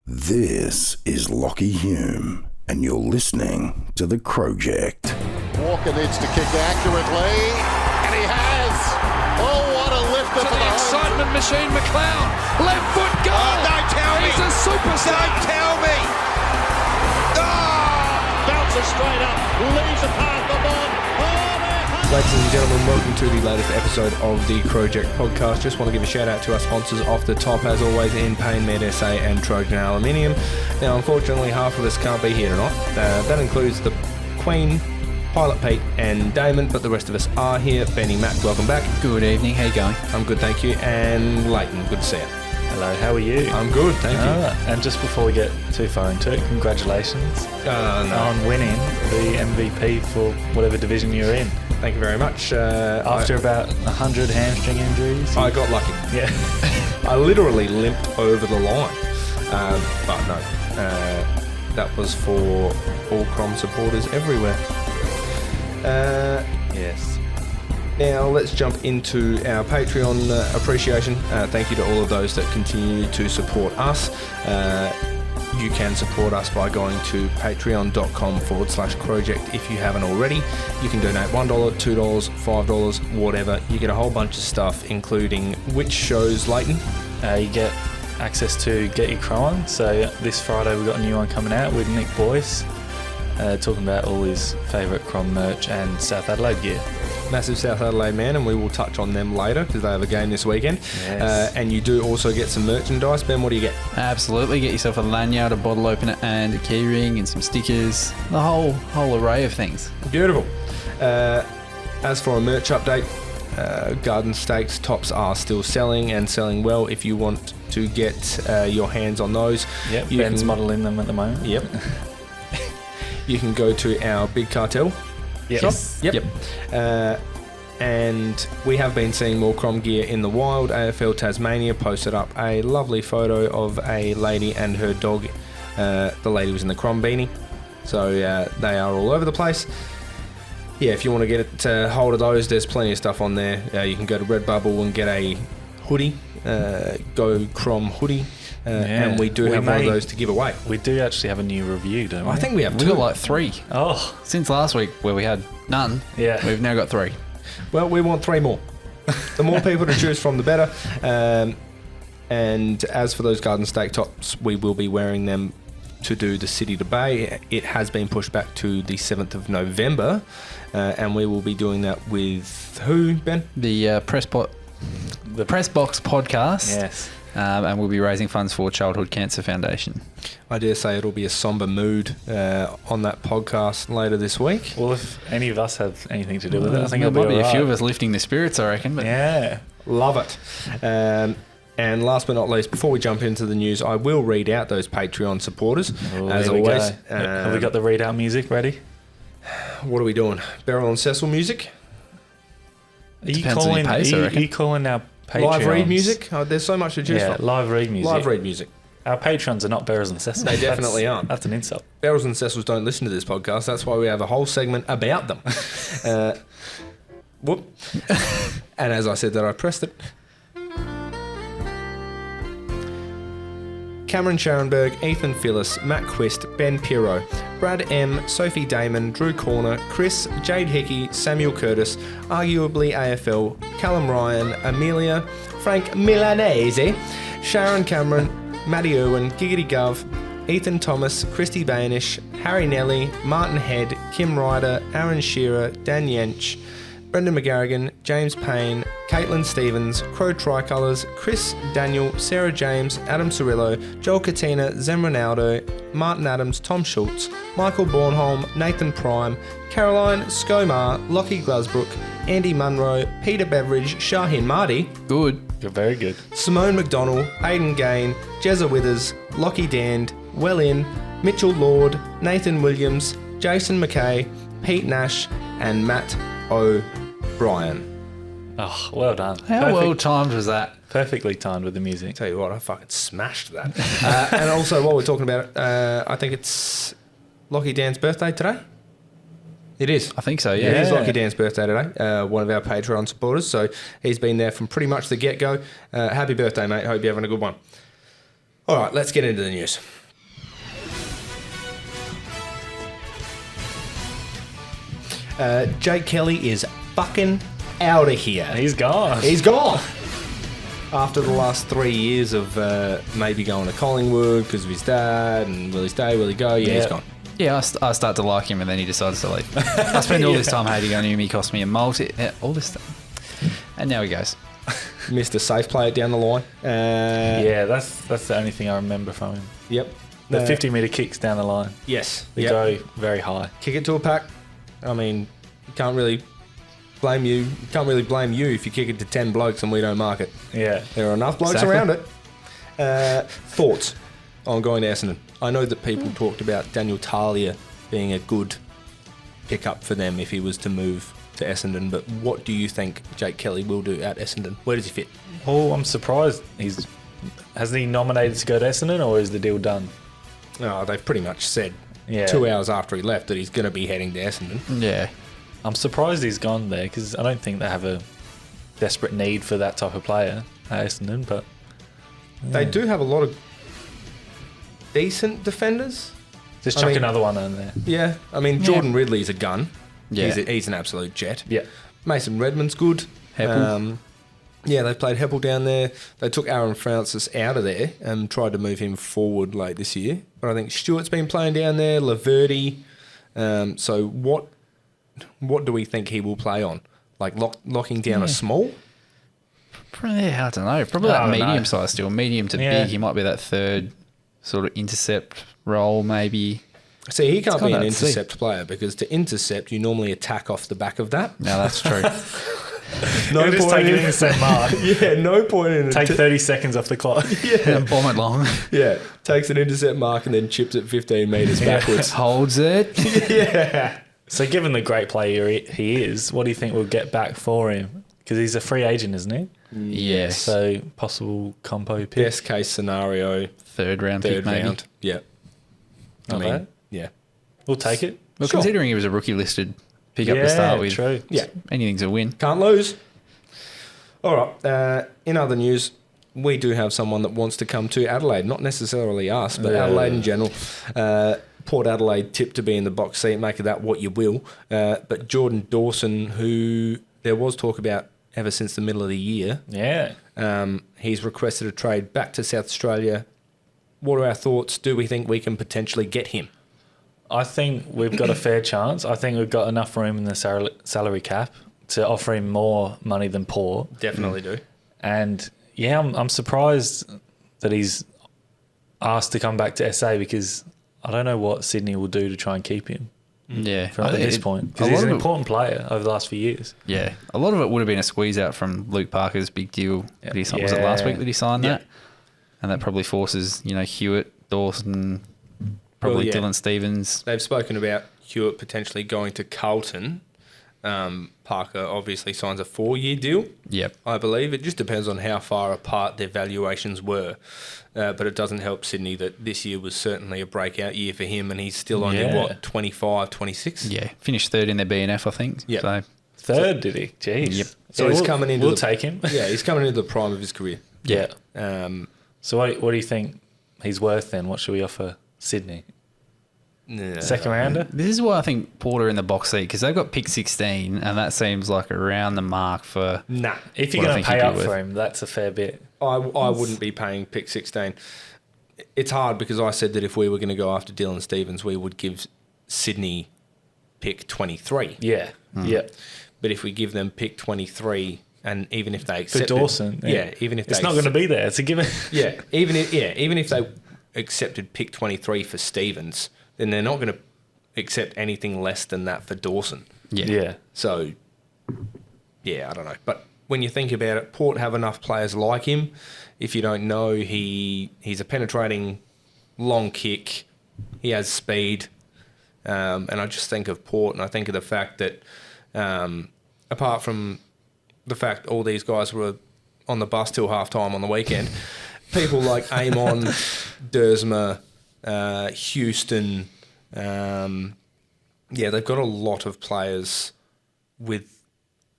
This is Lockie Hume, and you're listening to the Crowject. Walker needs to kick accurately, and he has. Oh, what a lifter for the excitement machine, McLeod. Left foot goal. Oh, don't tell me. He's a superstar. Don't tell me. Oh! Bounces straight up, leaves a path the ball. Ladies and gentlemen, welcome to the latest episode of the Crowject podcast. Just want to give a shout out to our sponsors off the top, as always, in Pain Med SA and Trojan Aluminium. Now, unfortunately, half of us can't be here tonight. That includes the Queen, Pilot Pete and Damon, but the rest of us are here. Benny, Matt, welcome back. Good evening, how you going? I'm good, thank you. And Lleyton, good to see you. Hello, how are you? I'm good, thank you. And just before we get too far into it, congratulations on winning the MVP for whatever division you're in. Thank you very much. After about 100 hamstring injuries. I got lucky. Yeah. I literally limped over the line. But no, that was for all Crom supporters everywhere. Yes. Now let's jump into our Patreon appreciation. Thank you to all of those that continue to support us. You can support us by going to patreon.com/Crowject if you haven't already. You can donate $1, $2, $5, whatever. You get a whole bunch of stuff, including which shows, Lleyton? You get access to Get Your Crow On. So this Friday we've got a new one coming out with Nick Boyce, talking about all his favourite Crom merch and South Adelaide gear. Massive South Adelaide man, and we will touch on them later because they have a game this weekend. Yes. And you do also get some merchandise. Ben, what do you get? Absolutely, get yourself a lanyard, a bottle opener and a key ring and some stickers, the whole array of things. Beautiful. As for a merch update, Garden Stakes tops are still selling and selling well. If you want to get your hands on those, Yep, Ben's modelling them at the moment. Yep. You can go to our Big Cartel shop. Yep. And we have been seeing more Crom gear in the wild. AFL Tasmania posted up a lovely photo of a lady and her dog. The lady was in the Crom beanie. So they are all over the place. Yeah, if you want to get hold of those, there's plenty of stuff on there. You can go to Redbubble and get a hoodie. Go Crom hoodie. And we do have one of those to give away. We do actually have a new review, don't we? I think we have We two. got like 3. Oh. Since last week where we had none, Yeah. we've now got 3. Well, we want 3 more. The more people to choose from, the better. And as for those Garden Stake tops, we will be wearing them to do the City to Bay. It has been pushed back to the 7th of November. And we will be doing that with who, Ben? The Press Box podcast. Yes. And we'll be raising funds for Childhood Cancer Foundation. I dare say it'll be a somber mood on that podcast later this week. Well, if any of us have anything to do with it, I think there it'll might be be a few of alright. us lifting the spirits, I reckon. But Yeah. Love it. And last but not least, before we jump into the news, I will read out those Patreon supporters, as Here we always. go. Have we got the readout music ready? What are we doing? Beryl and Cecil music? Are you Depends on your pace, I reckon. calling our Patreons? Live read music? Oh, there's so much to choose Yeah, from. live read music. Live read music. Our patrons are not Beryls and Cecil. They definitely aren't. That's an insult. Beryls and Cecils don't listen to this podcast. That's why we have a whole segment about them. Whoop. And as I said that, I pressed it. Cameron Scharenberg, Ethan Phillis, Matt Quist, Ben Pirro, Brad M, Sophie Damon, Drew Corner, Chris, Jade Hickey, Samuel Curtis, arguably AFL, Callum Ryan, Amelia, Frank Milanese, Sharon Cameron, Matty Irwin, Giggity Gov, Ethan Thomas, Christy Banish, Harry Nelly, Martin Head, Kim Ryder, Aaron Shearer, Dan Yench, Brendan McGarrigan, James Payne, Caitlin Stevens, Crow Tricolours, Chris Daniel, Sarah James, Adam Cirillo, Joel Katina, Zem Ronaldo, Martin Adams, Tom Schultz, Michael Bornholm, Nathan Prime, Caroline Scomar, Lockie Glasbrook, Andy Munro, Peter Beveridge, Shahin Marty, good. You're very good. Simone McDonnell, Aidan Gain, Jezza Withers, Lockie Dand, Wellin, Mitchell Lord, Nathan Williams, Jason McKay, Pete Nash, and Matt O'Brien. Oh, well done. How well timed was that? Perfectly timed with the music. Tell you what, I fucking smashed that. And also, while we're talking about it, I think it's Lockie Dan's birthday today. It is. I think so, It yeah. is Lockie Dan's birthday today, one of our Patreon supporters. So he's been there from pretty much the get-go. Happy birthday, mate. Hope you're having a good one. All right, let's get into the news. Jake Kelly is fucking out of here. He's gone. He's gone. After the last 3 years of maybe going to Collingwood because of his dad, and will he stay, will he go? Yeah, he's gone. Yeah, I start to like him, and then he decides to leave. I spend all this time hating on him. He cost me a multi, all this stuff, and now he goes. Missed a safe play it down the line. Yeah, that's the only thing I remember from him. Yep. The 50-metre kicks down the line. Yes. They go very high. Kick it to a pack. I mean, you can't really blame you. You can't really blame you if you kick it to 10 blokes and we don't mark it. Yeah. There are enough blokes around it. Thoughts on going to Essendon? I know that people talked about Daniel Talia being a good pickup for them if he was to move to Essendon, but what do you think Jake Kelly will do at Essendon? Where does he fit? Oh, I'm surprised. Hasn't he nominated to go to Essendon, or is the deal done? Oh, they've pretty much said 2 hours after he left that he's going to be heading to Essendon. Yeah. I'm surprised he's gone there because I don't think they have a desperate need for that type of player at Essendon, but They do have a lot of decent defenders. just chuck another one in there. Yeah, I mean, Jordan Ridley's a gun. Yeah. He's an absolute jet. Yeah. Mason Redmond's good. Heppel. Yeah, they played Heppel down there. They took Aaron Francis out of there and tried to move him forward late this year. But I think Stewart's been playing down there, Laverty. So what do we think he will play on? Like locking down a small? I don't know. Probably that medium size still. Medium to big. He might be that third sort of intercept role maybe. See, he can't be an hard to see. intercept player because to intercept, you normally attack off the back of that. No, that's true. No just take an intercept mark. Yeah, no point in Take 30 seconds off the clock. And bomb it long. Yeah, takes an intercept mark and then chips it 15 metres backwards. Holds it. Yeah. So given the great player he is, what do you think we'll get back for him? Because he's a free agent, isn't he? Yes. So possible compo pick. Best case scenario, Third round pick third maybe. round. Yeah. Not bad. Yeah. We'll take it. Well, Sure. considering he was a rookie listed pick up to start with, true. Yeah. anything's a win. Can't lose. All right. In other news, we do have someone that wants to come to Adelaide. Not necessarily us, but Adelaide in general. Port Adelaide tipped to be in the box seat. Make of that what you will. But Jordan Dawson, who there was talk about ever since the middle of the year, Yeah. he's requested a trade back to South Australia. What are our thoughts? Do we think we can potentially get him? I think we've got a fair chance. I think we've got enough room in the salary cap to offer him more money than Port. Definitely do. And yeah, I'm surprised that he's asked to come back to SA because I don't know what Sydney will do to try and keep him Yeah. at this point. Because he's an important player over the last few years. Yeah. A lot of it would have been a squeeze out from Luke Parker's big deal. That he signed. Was it last week that he signed that? And that probably forces, Hewitt, Dawson, probably Dylan Stevens. They've spoken about Hewitt potentially going to Carlton. Parker obviously signs a 4-year deal. Yep. I believe. It just depends on how far apart their valuations were. But it doesn't help Sydney that this year was certainly a breakout year for him and he's still only, 25, 26? Yeah. Finished third in their BNF, I think. Yep. So, Third, did he? Jeez. Yep. So he's coming into We'll take him. Yeah, he's coming into the prime of his career. Yeah. So what do you think he's worth then? What should we offer Sydney? Second rounder? this is why I think Porter in the box seat, because they've got pick 16, and that seems like around the mark for... Nah. If you're What I going to think pay he'd up be for worth. him, that's a fair bit. I wouldn't be paying pick 16. It's hard because I said that if we were going to go after Dylan Stevens, we would give Sydney pick 23. Yeah. Yeah. But if we give them pick 23, and even if they accept Dawson, even if it's they not going to be there. It's a given. even if they accepted pick 23 for Stevens, then they're not going to accept anything less than that for Dawson. Yeah. So, I don't know. But when you think about it, Port have enough players like him. If you don't know, he's a penetrating long kick. He has speed. And I just think of Port and I think of the fact that apart from the fact all these guys were on the bus till half-time on the weekend, people like Amon, Dersma, Houston, they've got a lot of players with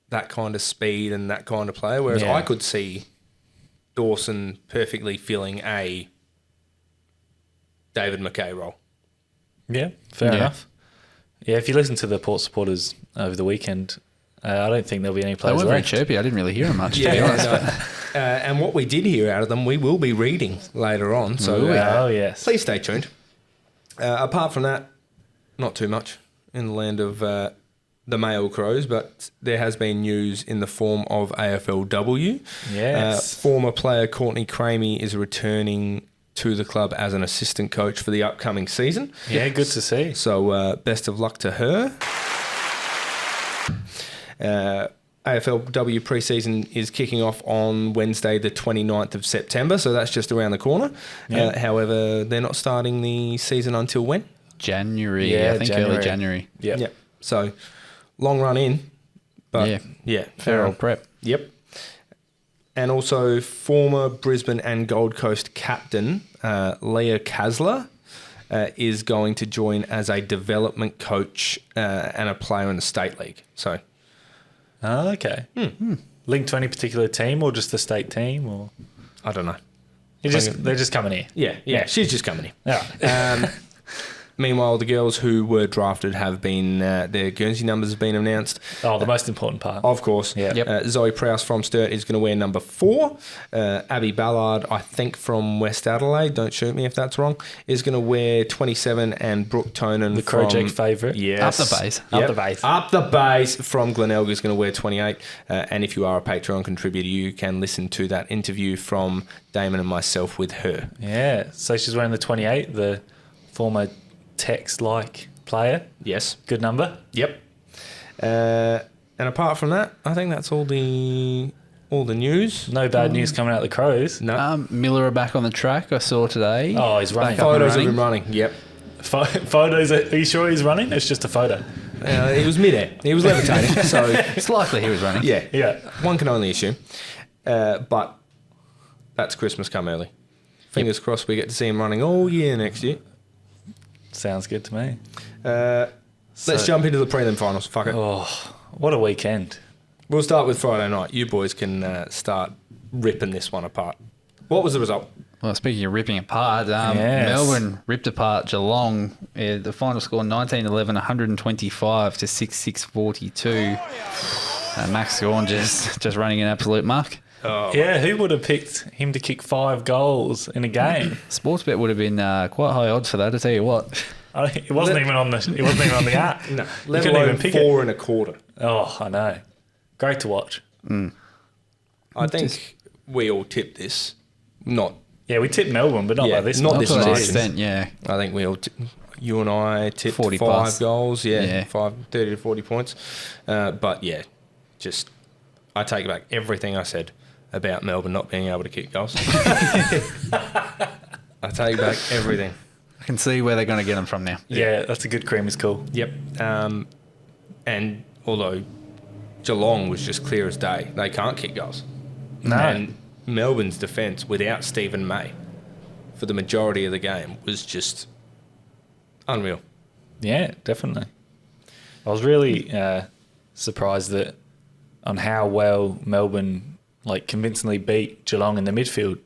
that kind of speed and that kind of player, whereas I could see Dawson perfectly filling a David McKay role. Yeah. Fair enough. Yeah, if you listen to the Port supporters over the weekend, I don't think there'll be any They players weren't very left. chirpy. I didn't really hear them much, to be honest. no. And what we did hear out of them, we will be reading later on. So Oh, yes. please stay tuned. Apart from that, not too much in the land of the male Crows, but there has been news in the form of AFLW. Yes. Former player Courtney Cramey is returning to the club as an assistant coach for the upcoming season. Yeah, good to see. So best of luck to her. AFLW pre-season is kicking off on Wednesday the 29th of September, so that's just around the corner. Yeah. However, they're not starting the season until when? January, Yeah, I think early January. Yeah. Yep. So long run in, but Yeah. fair Fair on. old prep. Yep. And also former Brisbane and Gold Coast captain Leah Kasler is going to join as a development coach and a player in the state league. So Oh, okay. Linked to any particular team or just the state team? Or I don't know. they're just coming here. Yeah. She's just coming in. Yeah. Meanwhile, the girls who were drafted have been, their Guernsey numbers have been announced. Oh, the most important part. Of course. Yeah. Yep. Zoe Prowse from Sturt is going to wear number 4. Abby Ballard, I think from West Adelaide, don't shoot me if that's wrong, is going to wear 27, and Brooke Tonin The from... Crowject favourite. Yes. Up the base. Up the base. Up the base from Glenelg is going to wear 28. And if you are a Patreon contributor, you can listen to that interview from Damon and myself with her. Yeah. So she's wearing the 28, the former Tex-like player. Yes. Good number. Yep. And apart from that, I think that's all the news. No bad news coming out of the Crows. No. Miller are back on the track, I saw today. Oh, he's running. Back up and Photos of running. him running. Yep. Photos. Are you sure he's running? It's just a photo. It was mid-air. He was levitating. So, It's likely he was running. yeah. Yeah. One can only assume. But that's Christmas come early. Fingers crossed we get to see him running all year next year. Sounds good to me. Let's jump into the prelim finals. Fuck it. Oh, what a weekend. We'll start with Friday night. You boys can start ripping this one apart. What was the result? Well, speaking of ripping apart, Yes. Melbourne ripped apart Geelong. The final score 19-11, 125 to 6-6-42. Max Gawn just running an absolute muck. Yeah, who would have picked him to kick 5 goals in a game? Sportsbet would have been quite high odds for that, I tell you what. It wasn't even on the app. No, You let couldn't alone even pick 4 1/4. it. Oh, I know. Great to watch. I think we all tipped this. Not. Yeah, we tipped Melbourne, but not Yeah, by this not much. this To an much. extent, yeah. I think we all. You and I tipped 40 5 plus. goals. Yeah, Yeah. 30 to 40 points. But yeah, just I take back everything I said about Melbourne not being able to kick goals. I take back everything. I can see where they're going to get them from now. Yeah, that's a good cream. It's cool. Yep. And although Geelong was just clear as day, they can't kick goals. No. And Melbourne's defence without Stephen May for the majority of the game was just unreal. Yeah, definitely. I was really surprised that on how well Melbourne convincingly beat Geelong in the midfield.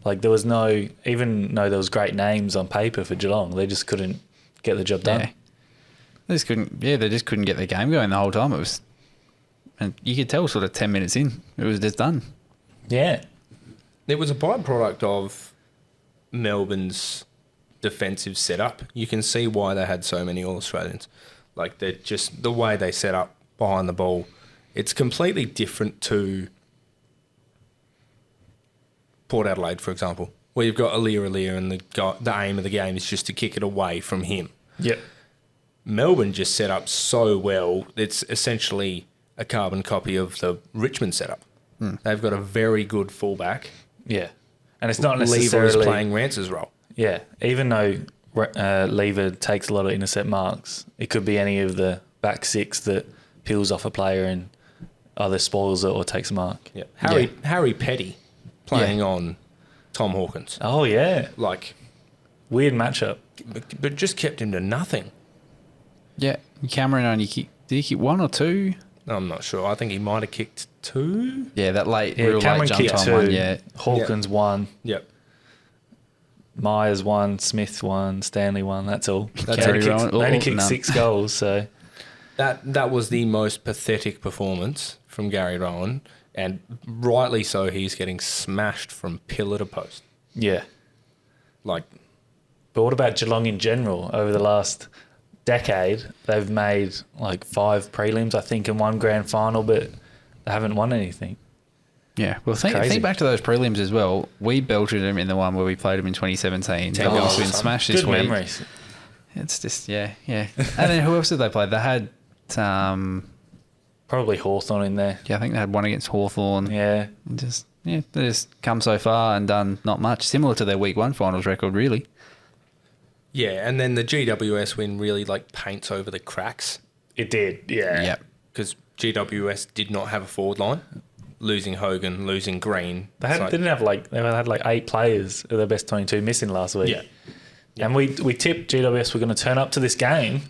There was no, even though there was great names on paper for Geelong, they just couldn't get the job done. Yeah. They just couldn't get their game going the whole time. And you could tell sort of 10 minutes in, it was just done. Yeah. It was a byproduct of Melbourne's defensive setup. You can see why they had so many All-Australians. They're just the way they set up behind the ball. It's completely different to Port Adelaide, for example, where you've got Alir and the aim of the game is just to kick it away from him. Yep. Melbourne just set up so well. It's essentially a carbon copy of the Richmond setup. They've got a very good fullback. Yeah. And it's not Lever is necessarily playing Rance's role. Yeah, even though Lever takes a lot of intercept marks, it could be any of the back six that peels off a player and either spoils it or takes a mark. Yeah. Harry Petty playing on Tom Hawkins. Oh, yeah. Weird matchup. But just kept him to nothing. Yeah. Cameron only kicked, did he kick 1 or 2? I'm not sure. I think he might have kicked 2. Yeah, that late, Yeah, real Cameron late jump kicked time 2. one, yeah. Hawkins 1. Yep. Myers won, Smith won, Stanley won. That's all. That's They all. only kicked None. 6 goals, so That was the most pathetic performance from Gary Rowan, and rightly so. He's getting smashed from pillar to post. yeah. Like, But what about Geelong in general? Over the last decade, they've made like 5 prelims, I think, and 1 grand final, but they haven't won anything. Yeah, well, Crazy. think back to those prelims as well. We belted them in the one where we played them in 2017. They've Oh, also been smashed this Good week. memories. It's just, yeah. And then who else did they play? They had, Probably Hawthorn in there. I think they had one against Hawthorn. Yeah. They just come so far and done not much. Similar to their week 1 finals record, really. yeah, and then the GWS win really like paints over the cracks It did, yeah. Yep. because GWS did not have a forward line, losing Hogan, losing Green. They had, It's like- they had like 8 players of their best 22 missing last week. Yeah. And we tipped GWS were going to turn up to this game.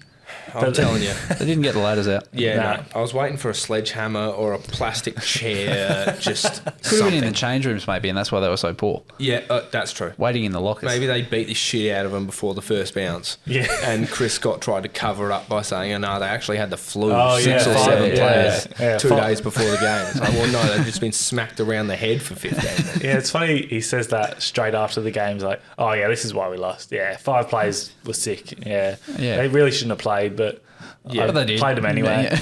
I'm telling you. They didn't get the ladders out. Yeah, Nah. no, I was waiting for a sledgehammer or a plastic chair, just Could have been something. in the change rooms maybe, and that's why they were so poor. Yeah, that's true. Waiting in the lockers. Maybe they beat the shit out of them before the first bounce. Yeah. And Chris Scott tried to cover it up by saying, oh, no, they actually had the flu. Oh, 6 yeah, or 7 yeah, players yeah. 2 5 days before the game. It's like, well, no, they've just been smacked around the head for 15 minutes. Yeah, it's funny. He says that straight after the game. He's like, "Oh yeah, this is why we lost. Yeah, 5 players were sick. Yeah, Yeah. they really shouldn't have played, but Yeah, I But they did. played them anyway." Yeah.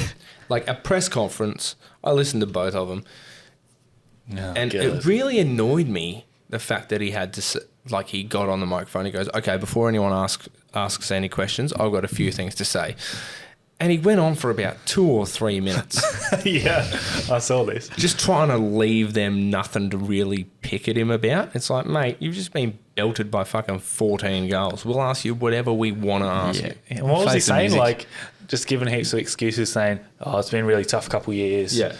Like a press conference, I listened to both of them. Oh, And God. it really annoyed me, the fact that he had to, like, he got on the microphone. He goes, okay, before anyone asks any questions, I've got a few things to say. And he went on for about 2 or 3 minutes, yeah, I saw this. just trying to leave them nothing to really pick at him about. It's like, mate, you've just been belted by fucking 14 goals. We'll ask you whatever we want to ask you. And what was he Face the saying? music. Like, just giving heaps of excuses, saying, "Oh, it's been a really tough couple of years." Yeah.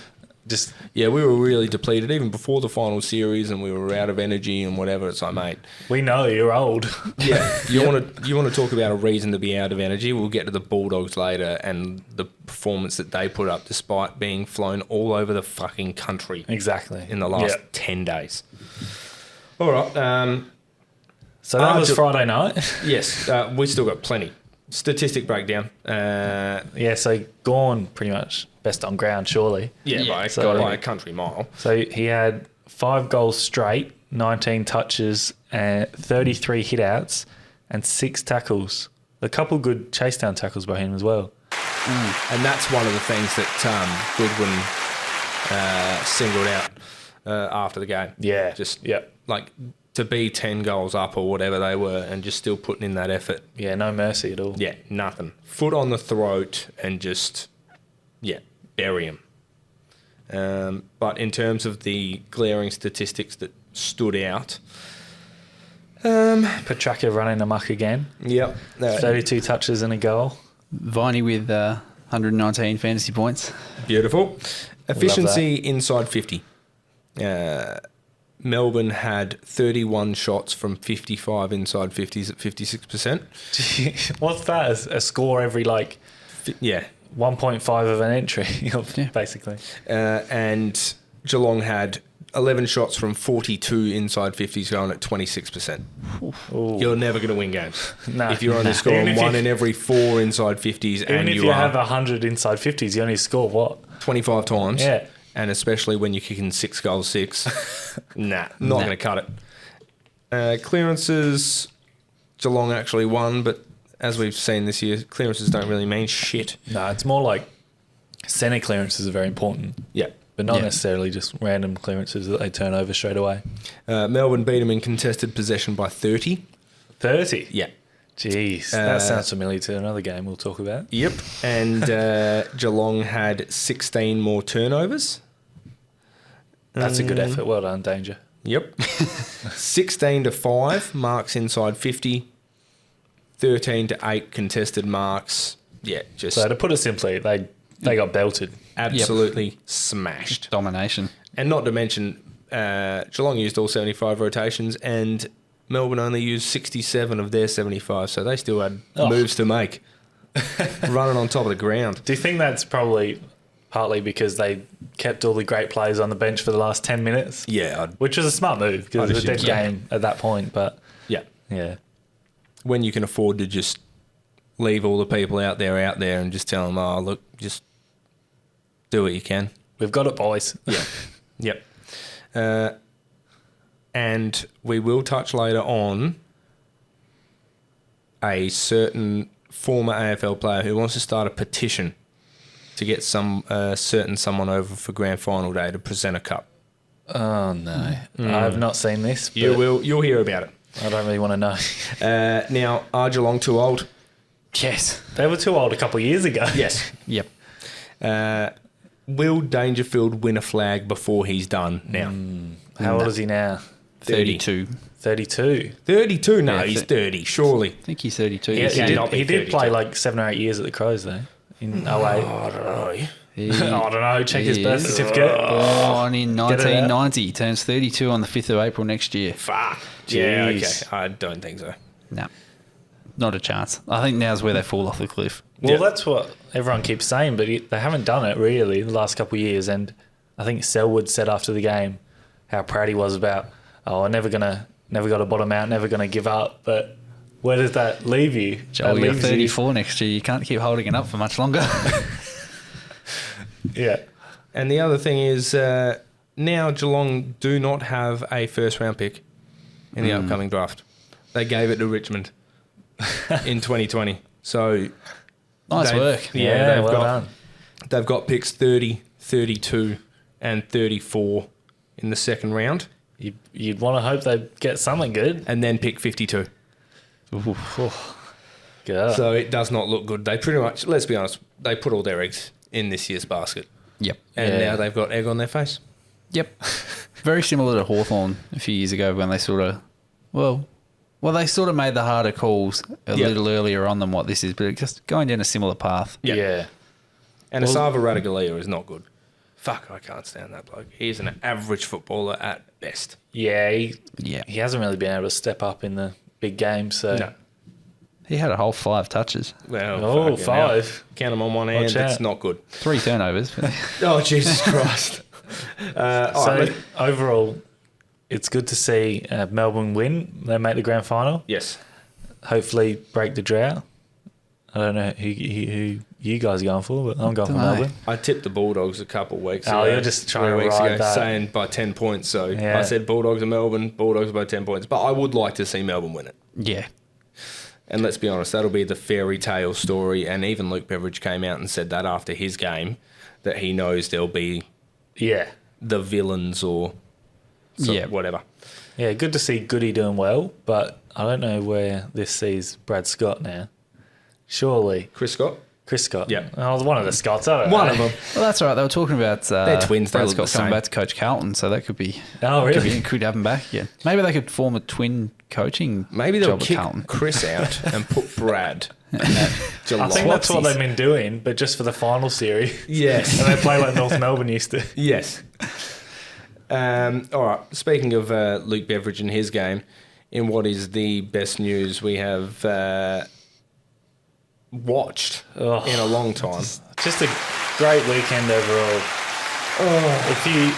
just Yeah, we were really depleted even before the final series, and we were out of energy and whatever. It's like, mate, we know you're old. yeah, you want to talk about a reason to be out of energy? We'll get to the Bulldogs later and the performance that they put up, despite being flown all over the fucking country Exactly. in the last Yeah. 10 days. All right. So that was Argu- Friday night. Yes, we still got plenty. Statistic breakdown. Yeah, so Gawn pretty much best on ground, surely. By a country mile. So he had 5 goals straight, 19 touches, and 33 hitouts, and 6 tackles. A couple good chase down tackles by him as well. And that's one of the things that Goodwin singled out after the game. Yeah. Just Yeah. like to be 10 goals up or whatever they were and just still putting in that effort. Yeah, no mercy at all. Yeah, nothing. Foot on the throat and just, bury him. But in terms of the glaring statistics that stood out, Petraka running amok again. yep. 32 touches and a goal. Viney with 119 fantasy points. Beautiful. Efficiency inside 50. Melbourne had 31 shots from 55 inside 50s at 56%. What's that? A score every like Yeah. 1.5 of an entry, basically. And Geelong had 11 shots from 42 inside 50s going at 26%. Ooh. You're never going to win games. No. If you're only Even scoring if 1 you- in every 4 inside 50s Even and if you you are have 100 inside 50s, you only score what? 25 times, Yeah. and especially when you're kicking 6 goals 6, not going to cut it. Clearances, Geelong actually won, but as we've seen this year, clearances don't really mean shit. No, it's more like centre clearances are very important, Yeah. but not Yeah. necessarily just random clearances that they turn over straight away. Melbourne beat them in contested possession by 30. 30? Yeah. Jeez, that sounds familiar to another game we'll talk about. Yep. And Geelong had 16 more turnovers. That's a good effort. Well done, Danger. Yep. 16-5 marks inside 50. 13-8 contested marks. Yeah, just So to put it simply, they got belted. absolutely smashed. Domination. And not to mention, Geelong used all 75 rotations and Melbourne only used 67 of their 75, so they still had moves to make. Running on top of the ground. Do you think that's probably partly because they kept all the great players on the bench for the last 10 minutes? Yeah, Which was a smart move because I'd it was a dead assume so. game at that point. But yeah. Yeah. When you can afford to just leave all the people out there and just tell them, oh, look, just do what you can. We've got it, boys. Yeah. Yep. And we will touch later on a certain former AFL player who wants to start a petition to get some certain someone over for grand final day to present a cup. Oh, no. I have not seen this. But You'll hear about it. I don't really want to know. Now, are Geelong too old? Yes. They were too old a couple of years ago. Yes. Yep. Will Dangerfield win a flag before he's done now? How old is he now? 32. 32. 32? No, Yeah, he's 30, surely. I think he's 32. Yeah, not be he did 32. play like 7 or 8 years at the Crows, though. In 08. I don't know. I don't know. Check his He birth is. certificate. Born in Get it out. 1990. He turns 32 on the 5th of April next year. Fuck. Yeah, okay. Jeez. I don't think so. No. Not a chance. I think now's where they fall off the cliff. Well, Yeah. that's what everyone keeps saying, but they haven't done it really the last couple of years. And I think Selwood said after the game how proud he was about, I'm never got to bottom out, never going to give up. But where does that leave you? Joel, That you're leaves you- 34 next year. You can't keep holding it up for much longer. Yeah. And the other thing is now Geelong do not have a first-round pick in the upcoming draft. They gave it to Richmond in 2020. So Nice work. Yeah, they've well got done. they've got picks 30, 32, and 34 in the second round, You'd want to hope they get something good. and then pick 52. Good. So it does not look good. They pretty much, let's be honest, they put all their eggs in this year's basket, Yep. and Yeah. now they've got egg on their face. Yep. Very similar to Hawthorn a few years ago when they sort of, well, they sort of made the harder calls a Yep. little earlier on than what this is, but it's just going down a similar path. Yeah. And Asava Radaglia is not good. Fuck, I can't stand that bloke. He's an average footballer at best. Yeah. Yeah. He hasn't really been able to step up in the big games. So. No. He had a whole 5 touches, Well, Oh, fucking 5. hell. Count them on one hand. Watch That's out. not good. 3 turnovers. But Oh, Jesus Christ. All So right, overall, it's good to see Melbourne win. They make the grand final. yes. Hopefully break the drought. I don't know who you guys are going for, but I'm going for Dunno. Melbourne. I tipped the Bulldogs a couple of weeks Oh, ago. you're just trying 3 to weeks ride ago, that. saying by 10 points. So Yeah. I said Bulldogs and Melbourne, Bulldogs by 10 points. But I would like to see Melbourne win it. yeah. And let's be honest, that'll be the fairy tale story. And even Luke Beveridge came out and said that after his game, that he knows there'll be Yeah. the villains or Yeah. whatever. Yeah, good to see Goody doing well, but I don't know where this sees Brad Scott now. Surely. Chris Scott? Chris Scott. Yeah. Oh, one of the Scotts. I don't One know. of them. Well, that's all right. They were talking about They're twins, they Brad look the Scott coming same. back to coach Carlton, so that could be. Oh, really? Could have him back again. Maybe they could form a twin coaching. Maybe they'll job at kick Carlton. Chris out and put Brad at Geelong. I think that's what they've been doing, but just for the final series. Yes. And they play like North Melbourne used to. Yes. All right. Speaking of Luke Beveridge and his game, in what is the best news we have watched Oh, in a long time. Just a great weekend overall. If you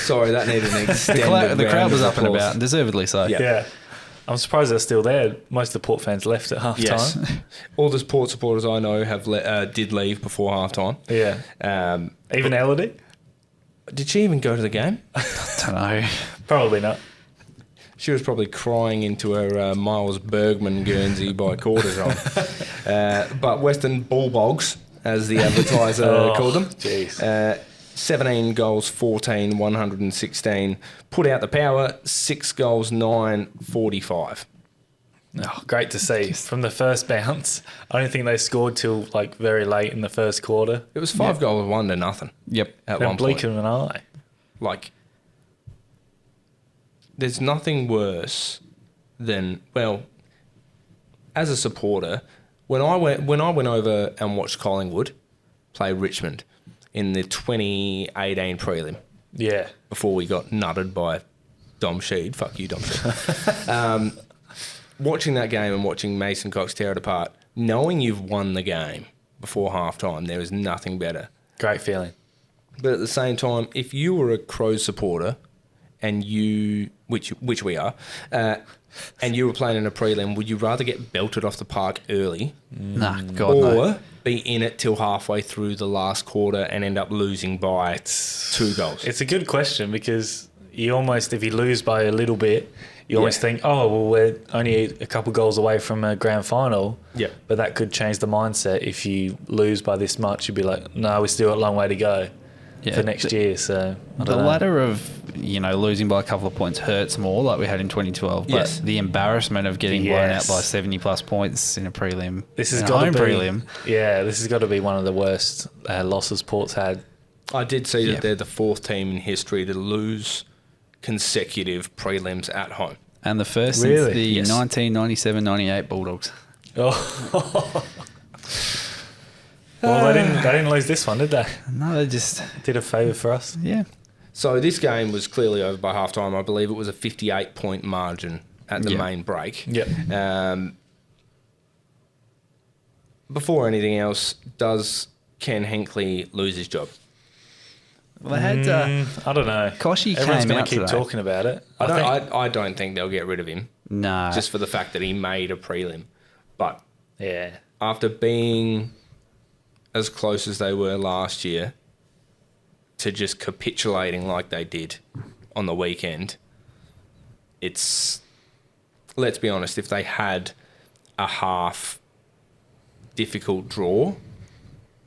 Sorry, that needed an extended The crowd round was of up and applause. about, and deservedly so. Yeah. Yeah. I'm surprised they're still there. Most of the Port fans left at half Yes. time. All the Port supporters I know have did leave before half time. Yeah. Even Elodie? Did she even go to the game? Don't know. Probably not. She was probably crying into her Miles Bergman Guernsey by quarter time. But Western Bulldogs, as the advertiser called them. Jeez. 17 goals, 14, 116. Put out the power, 6 goals, 9, 45. Oh, great to see. From the first bounce, I don't think they scored till like very late in the first quarter. It was 5 goals, 1 to nothing Yep. at And one point. Bleekham and I. Like, there's nothing worse than, well, as a supporter, when I went over and watched Collingwood play Richmond in the 2018 prelim, Yeah. before we got nutted by Dom Sheed. Fuck you, Dom Sheed. Watching that game and watching Mason Cox tear it apart, knowing you've won the game before halftime, there is nothing better. Great feeling. But at the same time, if you were a Crows supporter and you, which we are, and you were playing in a prelim, would you rather get belted off the park early, Nah, God, or no. be in it till halfway through the last quarter and end up losing by 2 goals? It's a good question because you almost, if you lose by a little bit, you always think, oh, well, we're only a couple goals away from a grand final. Yeah. But that could change the mindset. If you lose by this much, you'd be like, no, we still got a long way to go for next year. So I The don't know. ladder of, losing by a couple of points hurts more like we had in 2012. But Yes. the embarrassment of getting blown out Yes. by 70-plus points in a prelim. This has in a got to home be prelim. Yeah, this has got to be one of the worst losses Port's had. I did see Yeah. that they're the 4th team in history to lose consecutive prelims at home. And the first Really? since the Yes. 1997-98 Bulldogs. Oh. Well, they didn't lose this one, did they? No, they just... Did a favour for us. Yeah. So this game was clearly over by halftime. I believe it was a 58-point margin at the main break. Yep. Before anything else, does Ken Hinckley lose his job? Well, they had... I don't know. Koshy Everyone's came going out to keep today. talking about it. I don't think they'll get rid of him nah. just for the fact that he made a prelim. But Yeah. after being as close as they were last year to just capitulating like they did on the weekend, it's, let's be honest, if they had a half difficult draw,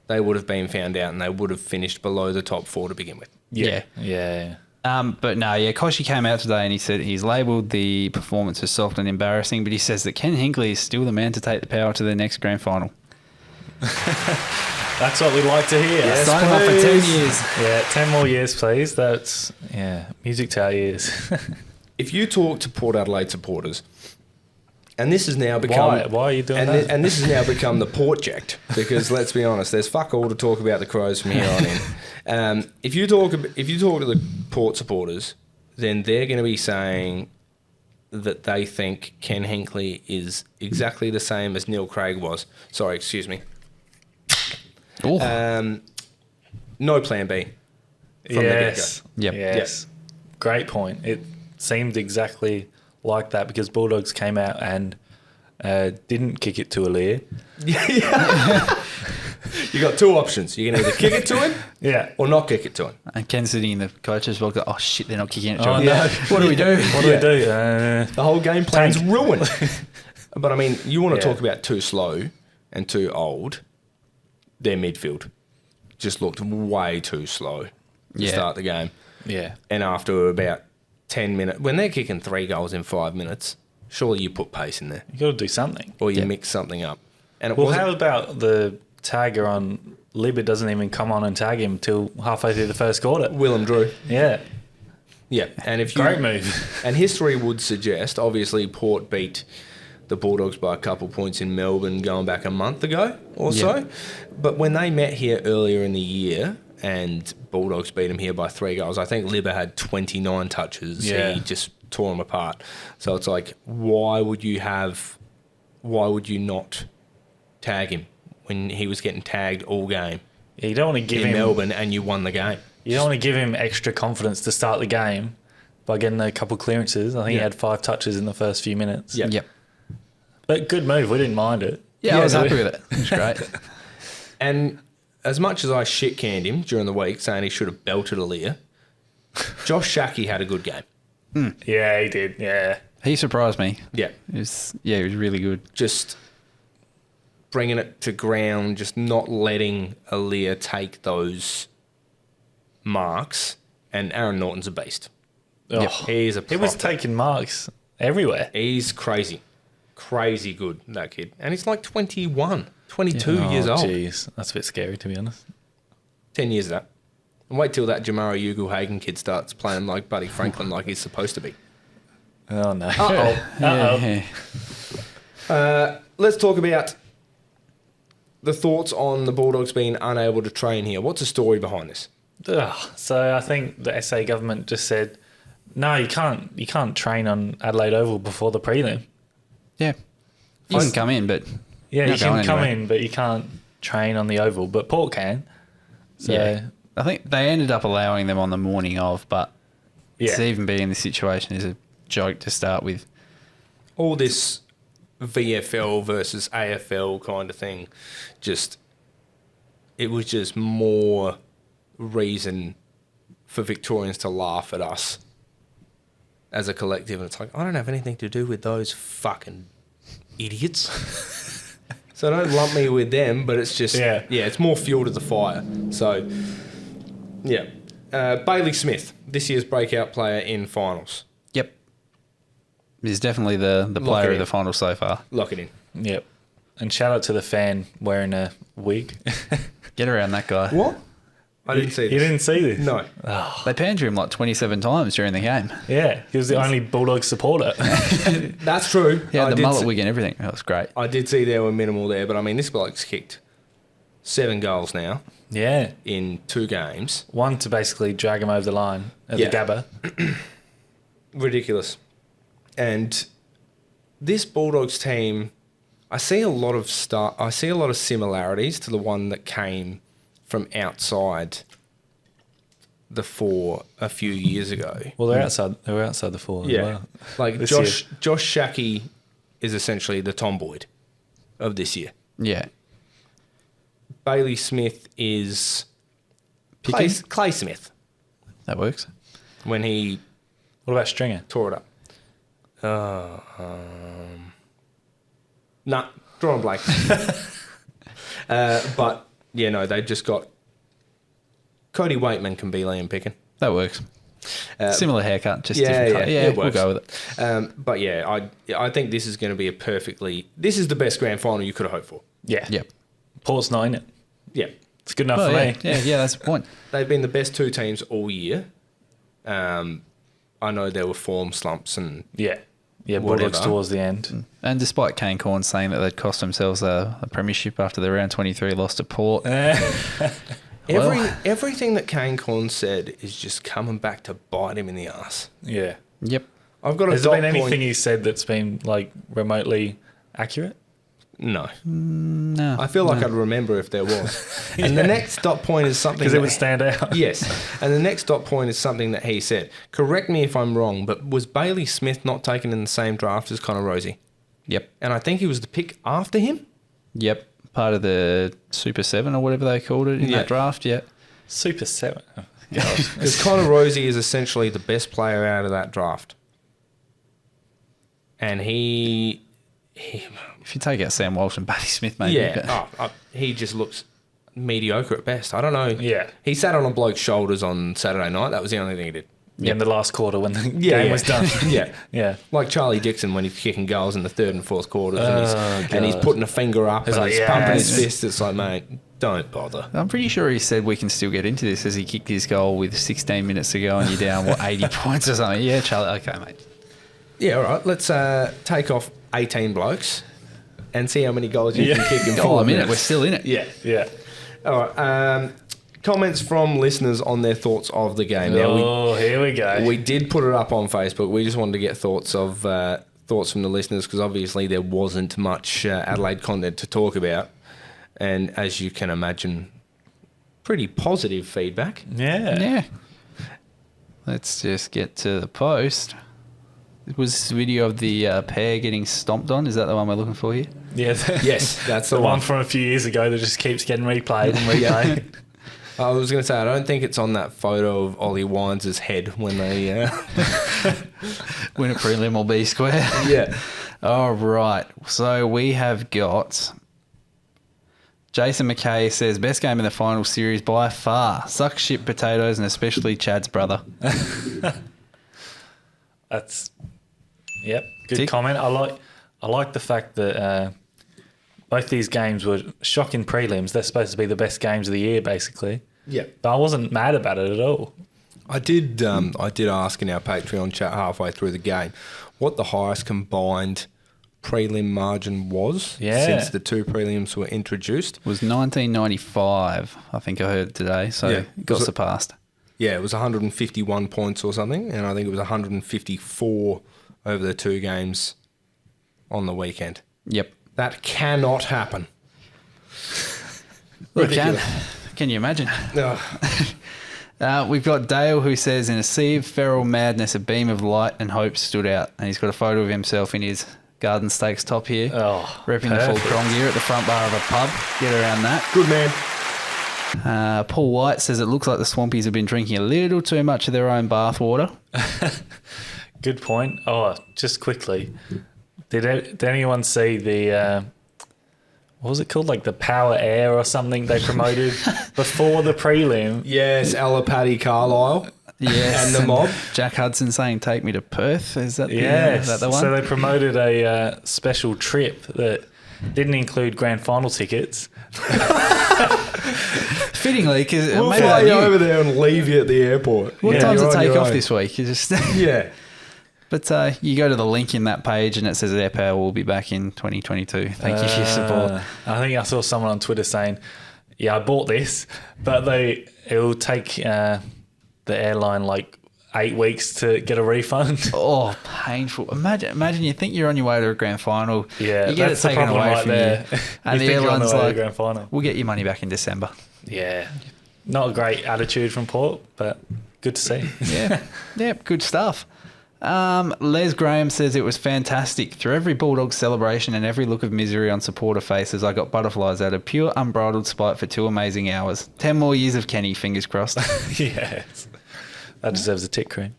they would have been found out and they would have finished below the top 4 to begin with. Yeah. Yeah. But no, Koshy came out today and he said he's labelled the performance as soft and embarrassing, but he says that Ken Hinckley is still the man to take the power to the next grand final. That's what we'd like to hear. Yes, sign him up for 10 years. Yeah, 10 more years, please. That's, music to our ears. If you talk to Port Adelaide supporters, and this has now become... Why are you doing and that? And this has now become the Portject, because let's be honest, there's fuck all to talk about the Crows from here on in. If you talk to the Port supporters, then they're going to be saying that they think Ken Hinckley is exactly the same as Neil Craig was. Sorry, excuse me. Ooh. No plan B from the Yes. Yep. Yes. Great point. It seemed exactly like that because Bulldogs came out and didn't kick it to Aaliyah. You got 2 options. You can either kick it to him Yeah. or not kick it to him. And Ken sitting in the coach's box, oh shit, they're not kicking it. Oh, John. no. What do we do? What do we do? The whole game plan's Tank. ruined. But I mean, you want to Yeah. talk about too slow and too old. Their midfield just looked way too slow to Yeah. start the game. Yeah. And after about 10 minutes, when they're kicking 3 goals in 5 minutes, surely you put pace in there You got to do something. or you Yeah. mix something up. And it Well, wasn't, how about the tagger on Libba doesn't even come on and tag him till halfway through the first quarter? Willem Drew. Yeah. Yeah, and if you Great move. And history would suggest, obviously, Port beat the Bulldogs by a couple points in Melbourne going back a month ago or so. But when they met here earlier in the year and Bulldogs beat them here by 3 goals, I think Libba had 29 touches. Yeah. He just tore them apart. So it's like, why would you not tag him when he was getting tagged all game You don't want to give in him Melbourne and you won the game? You don't want to give him extra confidence to start the game by getting a couple clearances. I think he Yeah. had 5 touches in the first few minutes. Yeah. Yep. But good move. We didn't mind it. Yeah, I was happy with it. It was great. And as much as I shit-canned him during the week saying he should have belted Aaliyah, Josh Shackey had a good game. Yeah, he did. Yeah. He surprised me. Yeah. He was really good. Just bringing it to ground, just not letting Aaliyah take those marks. And Aaron Norton's a beast. Oh, He's a he was proper- taking marks everywhere. He's crazy. Crazy good, that kid. And he's like 21, 22 years old. Jeez, that's a bit scary to be honest. 10 years of that. And wait till that Jamara Ugle-Hagen kid starts playing like Buddy Franklin like he's supposed to be. Oh no. Yeah. Let's talk about the thoughts on the Bulldogs being unable to train here. What's the story behind this? So I think the SA government just said, no, you can't train on Adelaide Oval before the prelim. Yeah. You can come in, but Yeah, you're you can going come anywhere. in, but you can't train on the Oval. But Port can. So Yeah. I think they ended up allowing them on the morning of, but To even be in this situation is a joke to start with. All this VFL versus AFL kind of thing, it was just more reason for Victorians to laugh at us as a collective. And it's like, I don't have anything to do with those fucking idiots. So don't lump me with them, but it's just, it's more fuel to the fire. So, yeah. Bailey Smith, this year's breakout player in finals. Yep. He's definitely the player of the final so far. Lock it in. Yep. And shout out to the fan wearing a wig. Get around that guy. What? I didn't see this. You didn't see this? No. They panned to him like 27 times during the game. Yeah, he was the only Bulldog supporter. That's true. He had the mullet wig and everything. That was great. I did see there were minimal there, but I mean, this bloke's kicked 7 goals now. Yeah. In 2 games. One to basically drag him over the line at the Gabba. Ridiculous. And this Bulldogs team, I see a lot of similarities to the one that came from outside the 4 a few years ago. Well, they were outside the 4 as well. Like Josh Shackey is essentially the Tom Boyd of this year. Yeah. Bailey Smith is Clay Smith. That works. When he... What about Stringer? Tore it up. Nah, drawing blank. But, yeah, no, they just got... Cody Waitman can be Liam Picken. That works. Similar haircut, just yeah, different colour. Yeah, Yeah, we'll go with it. But, yeah, I think this is going to be this is the best grand final you could have hoped for. Yeah. Yep. Port's not in it. Yeah. It's good enough for me. Yeah, that's the point. They've been the best 2 teams all year. I know there were form slumps and... Yeah, whatever. Bulldogs towards the end. And despite Kane Corn saying that they'd cost themselves a premiership after the round 23 loss to Port... Everything that Kane Corn said is just coming back to bite him in the ass. Yeah. Yep. Has there been anything he said that's been like remotely accurate? No. No. I feel like I'd remember if there was. And the next dot point is something... Because it would stand out. Yes. And the next dot point is something that he said. Correct me if I'm wrong, but was Bailey Smith not taken in the same draft as Connor Rosie? Yep. And I think he was the pick after him? Yep. Part of the Super 7 or whatever they called it in that draft, yeah. Super 7. Because Connor Rosie is essentially the best player out of that draft. And he if you take out Sam Walsh and Bailey Smith, maybe. Yeah. He just looks mediocre at best. I don't know. Yeah. He sat on a bloke's shoulders on Saturday night. That was the only thing he did. Yeah, in the last quarter when the game was done. Yeah. Like Charlie Dixon when he's kicking goals in the 3rd and 4th quarters and he's putting a finger up and he's pumping his fist. It's like, mate, don't bother. I'm pretty sure he said we can still get into this as he kicked his goal with 16 minutes to go and you're down, 80 points or something. Yeah, Charlie, okay, mate. Yeah, all right. Let's take off 18 blokes and see how many goals you can kick in 5 minutes. We're still in it. Yeah. All right. Comments from listeners on their thoughts of the game. Now, here we go. We did put it up on Facebook. We just wanted to get thoughts from the listeners because obviously there wasn't much Adelaide content to talk about. And as you can imagine, pretty positive feedback. Yeah. Let's just get to the post. Was this video of the pair getting stomped on? Is that the one we're looking for here? Yeah. Yes, that's the one from a few years ago that just keeps getting replayed and replayed. I was going to say, I don't think it's on that photo of Ollie Wines' head when they... Win a prelim or B square. Yeah. All right. So we have got... Jason McKay says, best game in the final series by far. Suck shit potatoes and especially Chad's brother. That's... Yep. Good comment. I like the fact that... both these games were shocking prelims. They're supposed to be the best games of the year, basically. Yeah. But I wasn't mad about it at all. I did ask in our Patreon chat halfway through the game what the highest combined prelim margin was since the 2 prelims were introduced. It was 1995, I think I heard today, so it got surpassed. Yeah, it was 151 points or something, and I think it was 154 over the 2 games on the weekend. Yep. That cannot happen. Look, can you imagine? We've got Dale who says, in a sea of feral madness, a beam of light and hope stood out. And he's got a photo of himself in his Garden Stakes top here. Oh, repping the full crom gear at the front bar of a pub. Get around that. Good man. Paul White says it looks like the Swampies have been drinking a little too much of their own bathwater. Good point. Oh, just quickly, did anyone see the what was it called, like the Power Air or something they promoted before the prelim? Yes, Alapati Carlisle. Yes, and the mob. Jack Hudson saying, "Take me to Perth." Is that Yes. is that the one? So they promoted a special trip that didn't include grand final tickets. Fittingly, because We'll maybe fly they you knew. over there and leave you at the airport. What Yeah, time's you're it on take your off own. this week? You just Yeah. But you go to the link in that page and it says Air Power will be back in 2022. Thank you for your support. I think I saw someone on Twitter saying, "Yeah, I bought this, but it'll take the airline like 8 weeks to get a refund." Oh, painful. Imagine you think you're on your way to a grand final. Yeah, you get it that's the taken problem away right from there. you. You And the think you're on the airline's way to like, grand final. we'll get your money back in December. Yeah, not a great attitude from Port, but good to see. Yeah. Yep, good stuff. Les Graham says it was fantastic. Through every Bulldogs celebration and every look of misery on supporter faces, I got butterflies out of pure unbridled spite for 2 amazing hours. 10 more years of Kenny, fingers crossed. Yes, that deserves a tick cream.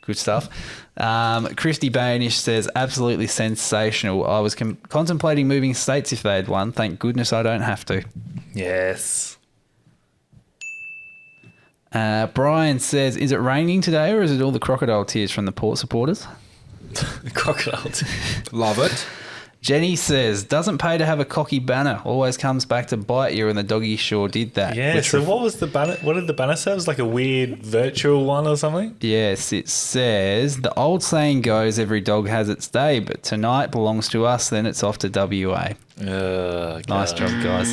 Good stuff. Christy Baynish says, absolutely sensational. I was contemplating moving states if they had won. Thank goodness I don't have to. Yes. Brian says, is it raining today or is it all the crocodile tears from the Port supporters? Crocodile. Love it. Jenny says, doesn't pay to have a cocky banner. Always comes back to bite you, and the doggy sure did that. Yeah, so what was the banner? What did the banner say? It was like a weird virtual one or something? Yes, it says, the old saying goes, every dog has its day, but tonight belongs to us, then it's off to WA. Nice job, guys.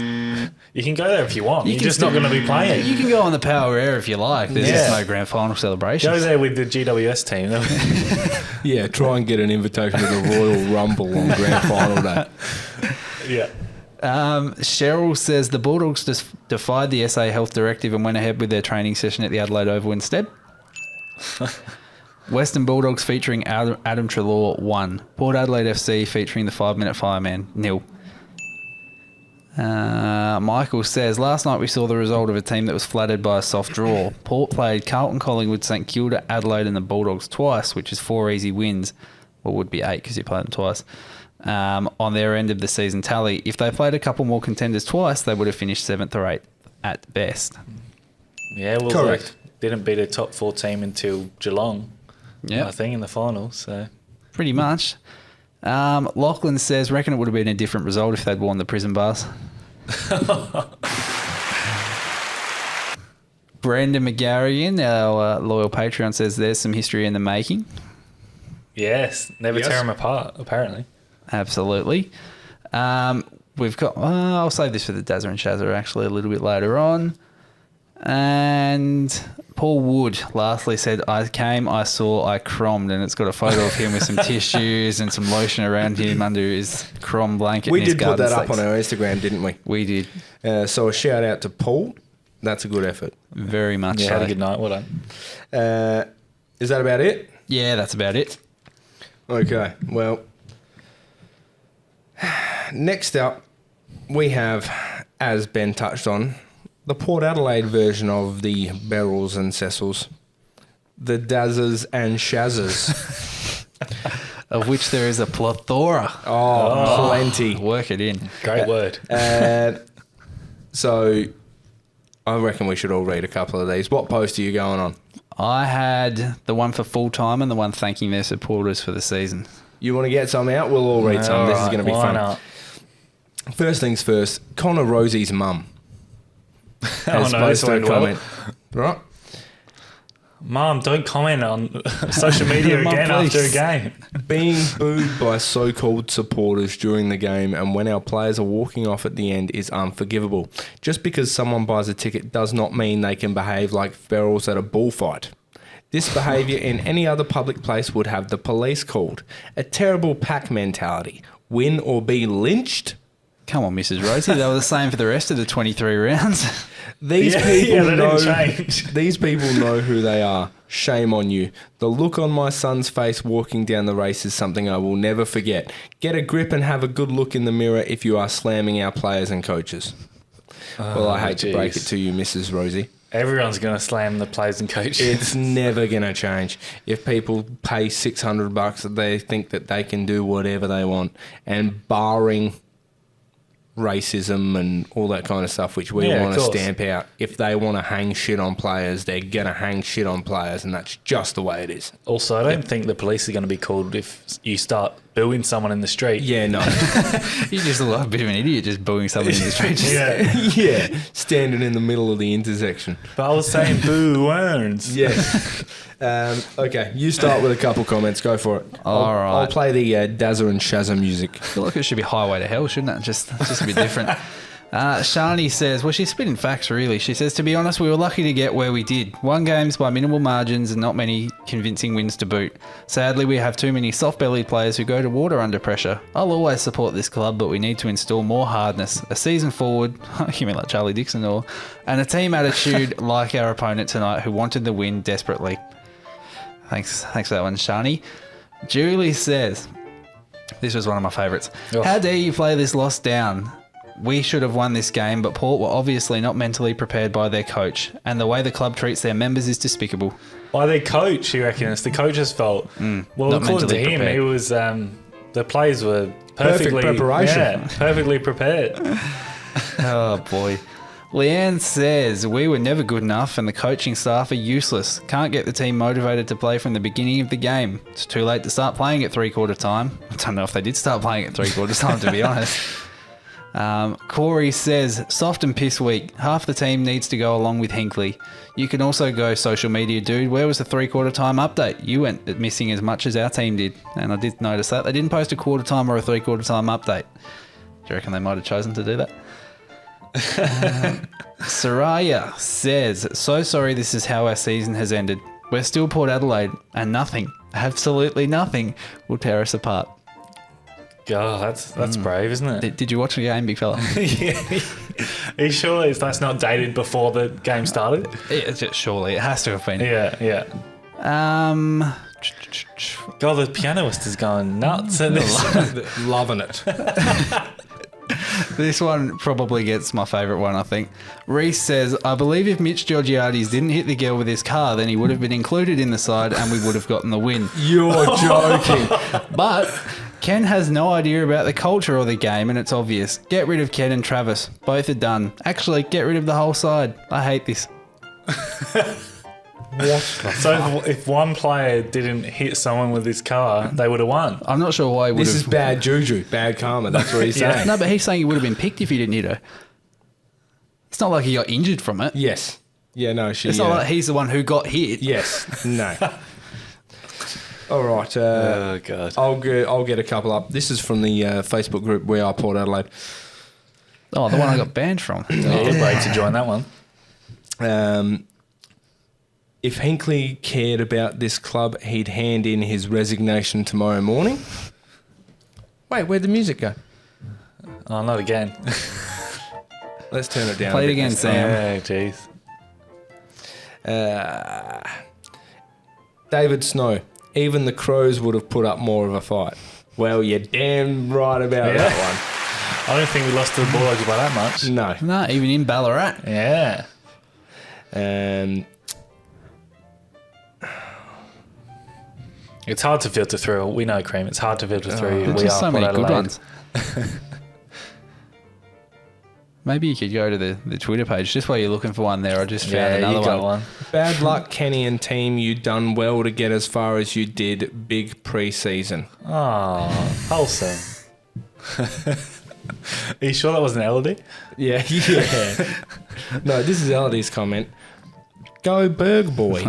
You can go there if you want. You You're can just not still- going to be playing. You can go on the Power Air if you like. There's just no grand final celebration. Go there with the GWS team. Yeah, try and get an invitation to the Royal Rumble on grand final day. Yeah. Cheryl says the Bulldogs just defied the SA Health Directive and went ahead with their training session at the Adelaide Oval instead. Western Bulldogs featuring Adam Treloar 1. Port Adelaide FC featuring the 5-minute fireman 0. Michael says, last night we saw the result of a team that was flattered by a soft draw. Port played Carlton, Collingwood, St Kilda, Adelaide and the Bulldogs twice, which is 4 easy wins. Well, would be 8 because you played them twice. On their end of the season tally. If they played a couple more contenders twice, they would have finished 7th or 8th at best. Yeah, well, Correct. they didn't beat a top 4 team until Geelong, Yeah, I think, in the finals. So pretty much. Lachlan says, reckon it would have been a different result if they'd worn the prison bars. Brendan McGarrigan, our loyal Patreon, says there's some history in the making. yes, never tear them apart, apparently. Absolutely. We've got, I'll save this for the Dazza and Shazza actually a little bit later on. And Paul Wood lastly said, I came, I saw, I crommed, and it's got a photo of him with some tissues and some lotion around him under his crom blanket. We and his did put garden that up snakes. on our Instagram, didn't we? We did. So a shout out to Paul. That's a good effort. Very much Yeah, so. had a good night. Well done. Is that about it? Yeah, that's about it. Okay, well, next up, we have, as Ben touched on, the Port Adelaide version of the Beryls and Cecils, the Dazzers and Shazzers. Of which there is a plethora. Oh, plenty. Work it in. Great word. So, I reckon we should all read a couple of these. What post are you going on? I had the one for full-time and the one thanking their supporters for the season. You want to get some out? We'll all read some. This is Alright, going to be why fun. not? First things first, Connor Rosie's mum. Oh, no, this went well. Right? Mum, don't comment on social media Mum, again please. after a game. Being booed by so-called supporters during the game and when our players are walking off at the end is unforgivable. Just because someone buys a ticket does not mean they can behave like ferals at a bullfight. This behaviour in any other public place would have the police called. A terrible pack mentality. Win or be lynched? Come on, Mrs. Rosie. They were the same for the rest of the 23 rounds. These Yeah, people they know. didn't change. These people know who they are. Shame on you. The look on my son's face walking down the race is something I will never forget. Get a grip and have a good look in the mirror if you are slamming our players and coaches. Well, I hate to break it to you, Mrs. Rosie. Everyone's going to slam the players and coaches. It's never going to change. If people pay $600, they think that they can do whatever they want. And barring racism and all that kind of stuff, which we Yeah, want of to course. stamp out, if they want to hang shit on players, they're going to hang shit on players, and that's just the way it is. Also, I don't think the police are going to be called if you start booing someone in the street. Yeah, no. You just look like a bit of an idiot just booing someone in the street. Just- Yeah. Yeah, standing in the middle of the intersection. But I was saying boo words. Yeah. Okay, you start with a couple comments. Go for it. All right. I'll play the Dazza and Shazza music. I feel like it should be Highway to Hell, shouldn't it? Just a bit different. Shani says, well, she's spitting facts, really. She says, to be honest, we were lucky to get where we did. Won games by minimal margins and not many convincing wins to boot. Sadly, we have too many soft-bellied players who go to water under pressure. I'll always support this club, but we need to install more hardness, a season forward, you mean like Charlie Dixon, and a team attitude like our opponent tonight who wanted the win desperately. Thanks for that one, Shani. Julie says, this was one of my favourites. Oh. How dare you play this loss down? We should have won this game, but Port were obviously not mentally prepared by their coach, and the way the club treats their members is despicable. By their coach, you reckon it's the coach's fault? Well, not according to mentally him, prepared. it was the players were perfectly preparation. Yeah, perfectly prepared. Oh, boy. Leanne says, we were never good enough and the coaching staff are useless. Can't get the team motivated to play from the beginning of the game. It's too late to start playing at three-quarter time. I don't know if they did start playing at three-quarter time, to be honest. Corey says, soft and piss weak. Half the team needs to go along with Hinkley. You can also go social media, dude. Where was the three-quarter time update? You went missing as much as our team did. And I did notice that. They didn't post a quarter time or a three-quarter time update. Do you reckon they might have chosen to do that? Soraya says, so sorry this is how our season has ended. We're still Port Adelaide and nothing, absolutely nothing, will tear us apart. God, that's brave, isn't it? Did you watch the game, big fella? Yeah. Are you sure that's not dated before the game started? Surely, it has to have been. Yeah. God, the pianist is going nuts at this. Loving it. This one probably gets my favourite one, I think. Reese says, I believe if Mitch Georgiades didn't hit the girl with his car, then he would have been included in the side and we would have gotten the win. You're joking. But Ken has no idea about the culture or the game, and it's obvious. Get rid of Ken and Travis. Both are done. Actually, get rid of the whole side. I hate this. So if one player didn't hit someone with his car, they would have won. I'm not sure why he would This have... is bad juju, bad karma. That's what he's saying. No, but he's saying he would have been picked if he didn't hit her. It's not like he got injured from it. Yes. Yeah, no, she... It's not like he's the one who got hit. Yes. No. All right. Oh, God. I'll get a couple up. This is from the Facebook group We Are Port Adelaide. Oh, the one I got banned from. Good break to join that one. If Hinkley cared about this club, he'd hand in his resignation tomorrow morning. Wait, where'd the music go? Oh, not again. Let's turn it down. Play a it bit again, next Sam. Yeah, jeez. David Snow. Even the Crows would have put up more of a fight. Well, you're damn right about that I don't think we lost to the Bulldogs by that much. one. No. No, even in Ballarat. Yeah. It's hard to filter through. We know, Cream. It's hard to filter through. There's We just are so many Port good Adelaide. ones. Maybe you could go to the Twitter page just while you're looking for one there. I just found Yeah, another you got one. one. Bad luck, Kenny and team. You done well to get as far as you did. Big pre-season. Oh, wholesome. Are you sure that wasn't Elodie? Yeah. No, this is Elodie's comment. Go Berg boy.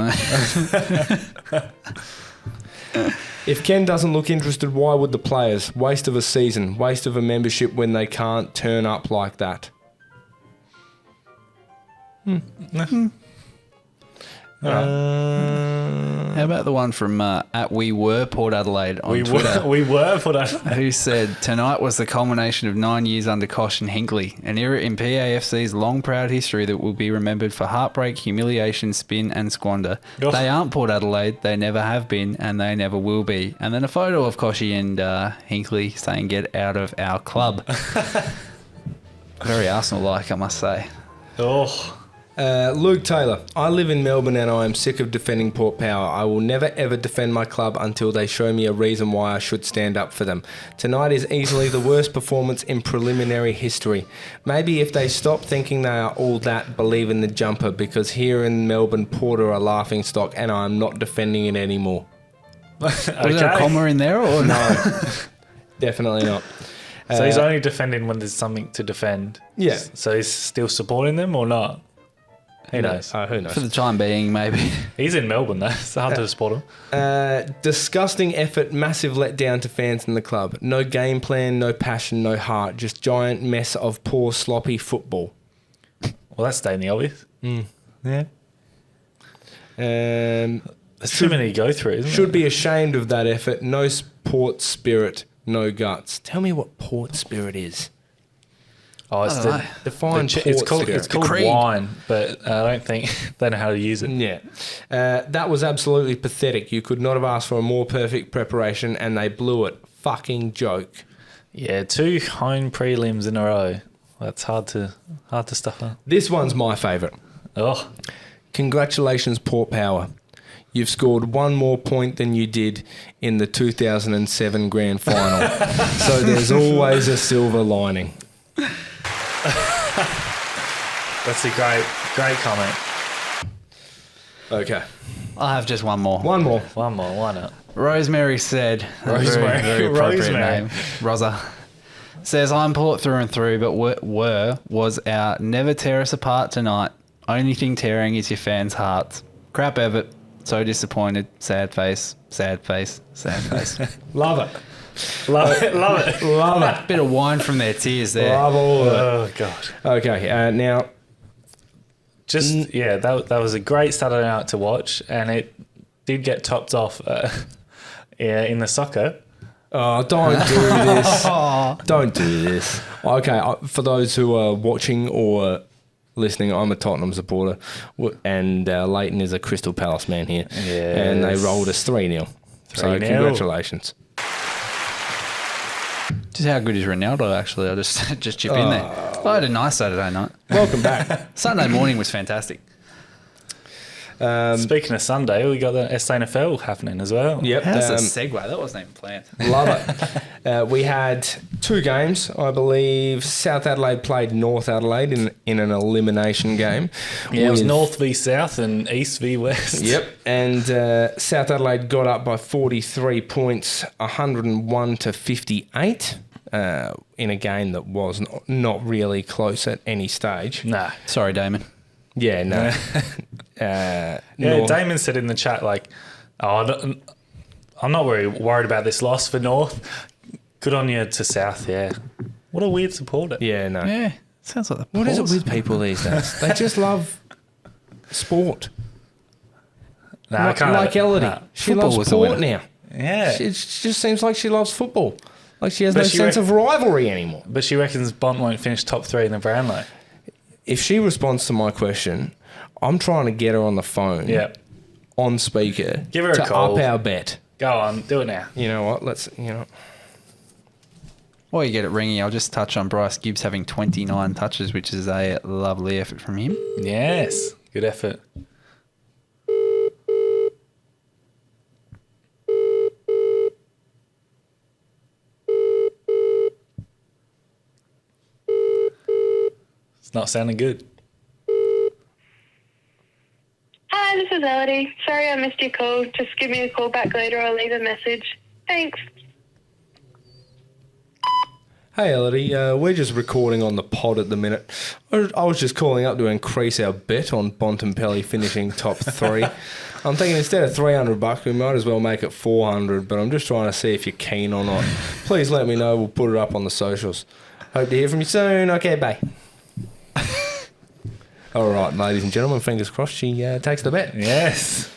If Ken doesn't look interested, why would the players? Waste of a season. Waste of a membership when they can't turn up like that. How about the one from at We Were Port Adelaide on Twitter? We were Port Adelaide. Who said, tonight was the culmination of 9 years under Kosh and Hinkley, an era in PAFC's long proud history that will be remembered for heartbreak, humiliation, spin and squander. Oh. They aren't Port Adelaide, they never have been, and they never will be. And then a photo of Koshy and Hinkley saying, get out of our club. Very Arsenal-like, I must say. Oh, Luke Taylor, I live in Melbourne and I am sick of defending Port Power. I will never ever defend my club until they show me a reason why I should stand up for them. Tonight is easily the worst performance in preliminary history. Maybe if they stop thinking they are all that, believe in the jumper, because here in Melbourne, Port are a laughing stock and I am not defending it anymore. Was there a comma in there or No, definitely not. so he's only defending when there's something to defend. Yeah. So he's still supporting them or not? Who knows? Who knows? for the time being, maybe? He's in Melbourne though. It's hard to support him. Disgusting effort, massive letdown to fans in the club. No game plan, no passion, no heart. Just giant mess of poor, sloppy football. Well, that's stating the obvious. Yeah. There's too many to go through, isn't Should be ashamed of that effort. No Port spirit, no guts. Tell me what Port spirit is. Oh, it's I don't know. Define it's Port called spirit. it's called creed. wine, but I don't think they know how to use it. Yeah. That was absolutely pathetic. You could not have asked for a more perfect preparation and they blew it. Fucking joke. Yeah, 2 home prelims in a row. That's hard to stuff up. This one's my favourite. Oh, Congratulations, Port Power. You've scored one more point than you did in the 2007 grand final. So there's always a silver lining. that's a great comment. Okay. I have just one more. One more. One more, why not? Rosemary said, Rosemary. very appropriate Rosemary. name, Rosa, says, I'm Port through and through, but was our never tear us apart tonight. Only thing tearing is your fans' hearts. Crap Everett, so disappointed, sad face, sad face, sad face. Love it. Love it, love it. Love it. Bit of wine from their tears there. Love all of it. Oh, God. Okay, now... That was a great Saturday night to watch, and it did get topped off in the soccer. Oh, don't do this. Don't do this. Okay, for those who are watching or listening, I'm a Tottenham supporter, and Lleyton is a Crystal Palace man here. Yes. And they rolled us 3-0. So 3-0. congratulations. Just how good is Ronaldo, actually? I'll just chip in there. I had a nice Saturday night. Welcome back. Sunday morning was fantastic. Speaking of Sunday, we got the SNFL happening as well. Yep. That's a segue. That wasn't even planned. Love it. We had 2 games, I believe. South Adelaide played North Adelaide in an elimination game. Yeah, it was with- North v South and East v West. Yep, and South Adelaide got up by 43 points, 101 to 58, in a game that was not really close at any stage. Nah. Sorry, Damon. Yeah, no. Yeah, North- Damon said in the chat, like, I'm not worried about this loss for North. Good on you to South, yeah. What a weird supporter. Yeah, no. Yeah, sounds like the What is it pause. with people these days? They just love sport. Nah, I like can't- like Elodie. nah. She Football loves was the sport winner. now. Yeah. It just seems like she loves football. Like she has But no she sense of rivalry anymore. But she reckons Bont won't finish top 3 in the Brownlow. If she responds to my question, I'm trying to get her on the phone. Yeah. On speaker. Give her a to call. up our bet. Go on, do it now. You know what? While you get it ringing, I'll just touch on Bryce Gibbs having 29 touches, which is a lovely effort from him. Yes. Good effort. It's not sounding good. Hi, this is Elodie. Sorry I missed your call. Just give me a call back later or leave a message. Thanks. Hey, Elodie, we're just recording on the pod at the minute. I was just calling up to increase our bet on Bontempelli finishing top 3. I'm thinking instead of $300, we might as well make it $400, but I'm just trying to see if you're keen or not. Please let me know. We'll put it up on the socials. Hope to hear from you soon. Okay, bye. All right, ladies and gentlemen, fingers crossed she takes the bet. Yes.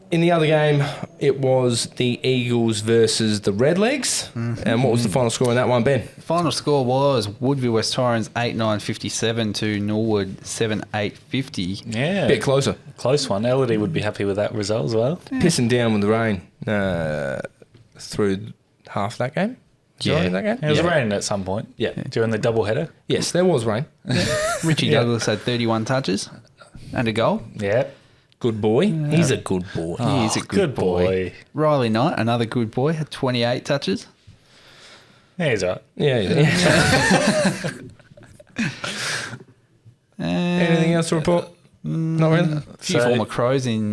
In the other game, it was the Eagles versus the Redlegs. And what was the final score in that one, Ben? Final score was Woodville West Torrens 8-9-57 to Norwood 7-8-50. Yeah. Bit closer. Close one. Elodie would be happy with that result as well. Pissing down with the rain through half of that game. Yeah. That game? It was raining at some point. Yeah. During the double header. Yes, there was rain. Richie Douglas had 31 touches and a goal. Yeah. Good boy. He's a good boy. He is a good boy. Riley Knight, another good boy, had 28 touches. Yeah, he's right. Yeah. Anything else to report? Not really. A few former Crows in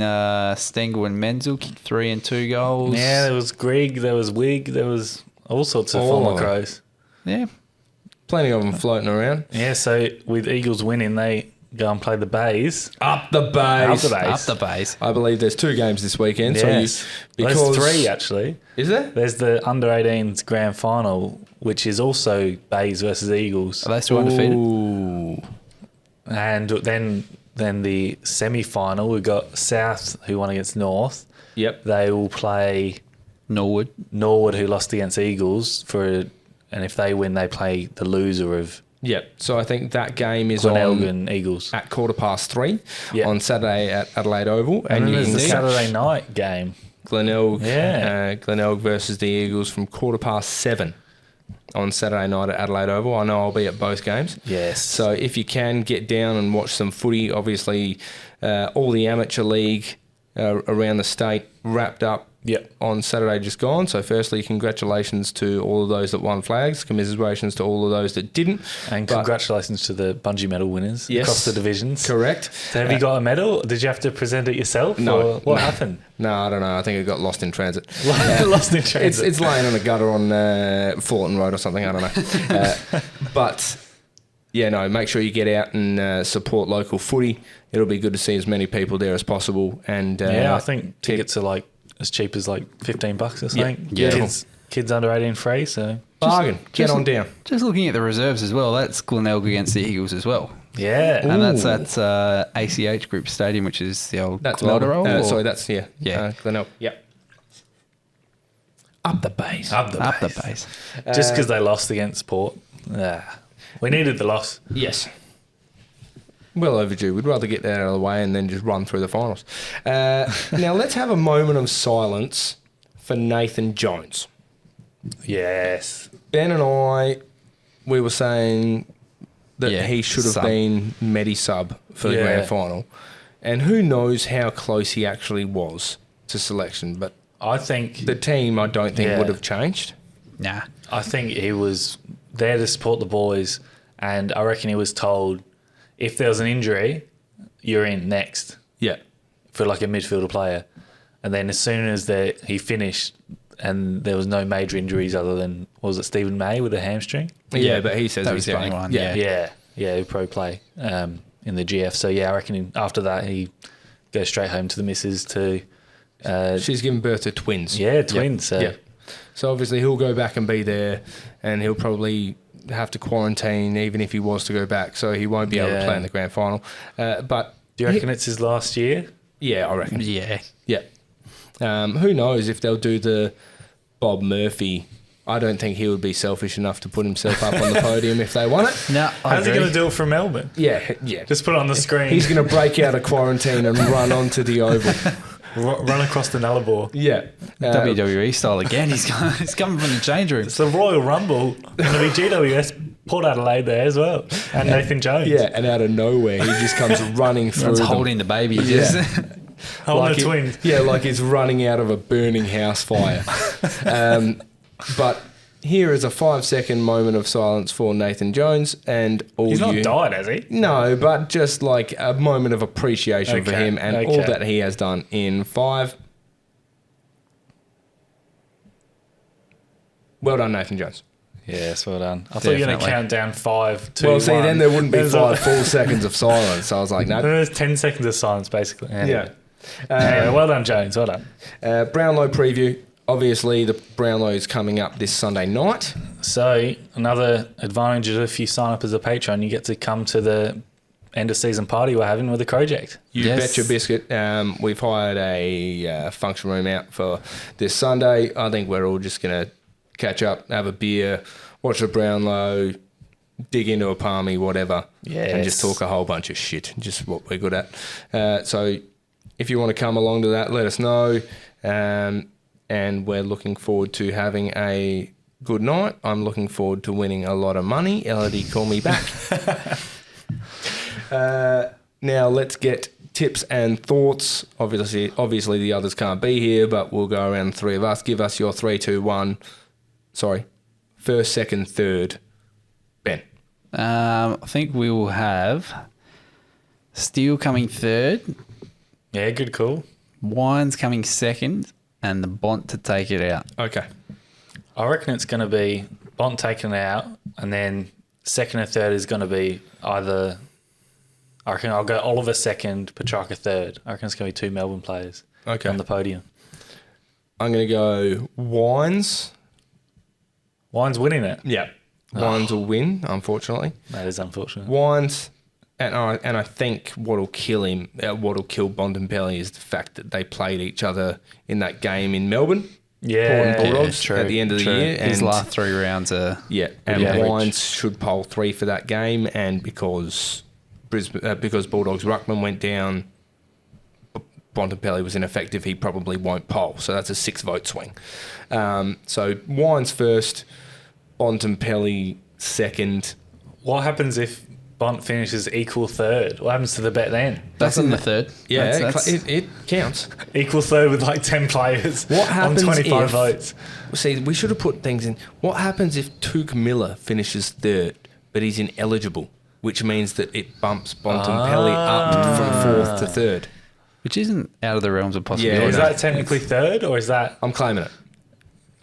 Stengel and Menzel kicked 3 and 2 goals. Yeah, there was Grigg, there was Wig, there was all sorts of former Crows. Yeah. Plenty of them floating around. Yeah, so with Eagles winning, they go and play the Bays. Up the base. Up the base. I believe there's 2 games this weekend. Yes. So because There's 3 actually. Is there? There's the under-18s grand final, which is also Bays versus Eagles. Are they still undefeated? Ooh. And then the semi-final, we've got South, who won against North. Yep. They will play Norwood. Norwood, who lost against Eagles, and if they win, they play the loser of Yep. So I think that game is Glenelg Eagles at 3:15 Yep. on Saturday at Adelaide Oval, And you there's can the catch Saturday night game. Glenelg, Yeah. Glenelg versus the Eagles from 7:15 on Saturday night at Adelaide Oval. I know I'll be at both games. Yes. So if you can get down and watch some footy, obviously all the amateur league around the state wrapped up Yep. on Saturday just gone. So firstly, congratulations to all of those that won flags. Commiserations to all of those that didn't. And But- congratulations to the bungee medal winners Yes. across the divisions. Correct. So have you got a medal? Did you have to present it yourself? No. Or what No. happened? No, I don't know. I think it got lost in transit. Lost in transit. It's laying on a gutter on Fullerton Road or something. I don't know. But yeah, no. Make sure you get out and support local footy. It'll be good to see as many people there as possible. And Yeah, I think tickets are like as cheap as like $15 or something. Yeah. Kids under 18 free, so bargain. Get on down. Just looking at the reserves as well, that's Glenelg against the Eagles as well. yeah. And that's ACH Group Stadium, which is the old That's Glenelg. Melbourne. Sorry, that's Yeah. Glenelg. Yep. Up the base. Up the base. Just because they lost against Port. We needed the loss. Yes. Well overdue. We'd rather get that out of the way and then just run through the finals. Now let's have a moment of silence for Nathan Jones. Yes. Ben and I, we were saying that Yeah, he should have sub. been Medi-sub for the Yeah. grand final. And who knows how close he actually was to selection. But I think the team, I don't think, Yeah. would have changed. Nah. I think he was there to support the boys, and I reckon he was told, if there was an injury, you're in next Yeah. for like a midfielder player. And then as soon as he finished and there was no major injuries other than, was it Stephen May with a hamstring? Yeah, but he says That he's was the only playing. one, Yeah. Yeah, pro play in the GF. So yeah, I reckon after that he goes straight home to the missus to She's given birth to twins. twins. So Yeah. So obviously he'll go back and be there, and he'll probably have to quarantine even if he was to go back, so he won't be able to Yeah. play in the grand final. But do you reckon it's his last year? yeah, I reckon. Yeah. Yeah. Who knows if they'll do the Bob Murphy. I don't think he would be selfish enough to put himself up on the podium if they won it. No, How's he going to do it from Melbourne? Yeah. Just put it on the screen. He's going to break out of quarantine and run onto the oval. Run across the Nullarbor. Yeah. WWE style again. He's coming from the change room. It's the Royal Rumble. Going to be GWS Port Adelaide there as well. And Nathan Jones. Yeah, and out of nowhere, he just comes running through It's them. holding the baby. Yeah. Just Holding the he- twins. Yeah, like he's running out of a burning house fire. But here is a 5-second moment of silence for Nathan Jones and all He's not you. died, has he? No, but just like a moment of appreciation for Okay, him and all that he has done in 5. Well done, Nathan Jones. Yes, well done. I thought you were going to Definitely. count down 5, 2, Well, see, 1. then there wouldn't be There's 5 full seconds of silence. So I was like, no. There's 10 seconds of silence, basically. Yeah. Anyway, well done, Jones. Well done. Brownlow preview. Obviously, the Brownlow is coming up this Sunday night. So, another advantage is if you sign up as a patron, you get to come to the end of season party we're having with the Crowject. You bet your biscuit. We've hired a function room out for this Sunday. I think we're all just going to catch up, have a beer, watch the Brownlow, dig into a palmy, whatever, and just talk a whole bunch of shit, just what we're good at. So if you want to come along to that, let us know. And we're looking forward to having a good night. I'm looking forward to winning a lot of money. Elodie, call me back. Now let's get tips and thoughts. Obviously the others can't be here, but we'll go around the three of us. Give us your 3, 2, 1. Sorry, first, second, third. Ben. I think we will have Steele coming third, Yeah, good call. Wines coming second, and the Bont to take it out. Okay. I reckon it's going to be Bont taking it out, and then second and third is going to be either... I reckon I'll go Oliver second, Petrarca third. I reckon it's going to be 2 Melbourne players on the podium. I'm going to go Wines. Wines winning it. Yeah. Wines will win, unfortunately. That is unfortunate. Wines, and I think what'll kill him, what'll kill Bontempelli is the fact that they played each other in that game in Melbourne. Yeah, Port and Bulldogs true, at the end of the year. His and last 3 rounds are... Yeah, and average. Wines should poll 3 for that game, and because Bulldogs ruckman went down, Bontempelli was ineffective, he probably won't poll. So that's a 6-vote swing. So Wines first, Bontempelli second. What happens if Bont finishes equal third? What happens to the bet then? That's in the third. Yeah, That's- it counts. Equal third with like 10 players What happens on 25 if, votes. See, we should have put things in. What happens if Tuke Miller finishes third, but he's ineligible, which means that it bumps Bontempelli up from 4th to 3rd? Which isn't out of the realms of possibility. Yeah, Is that technically third, or is that... I'm claiming it.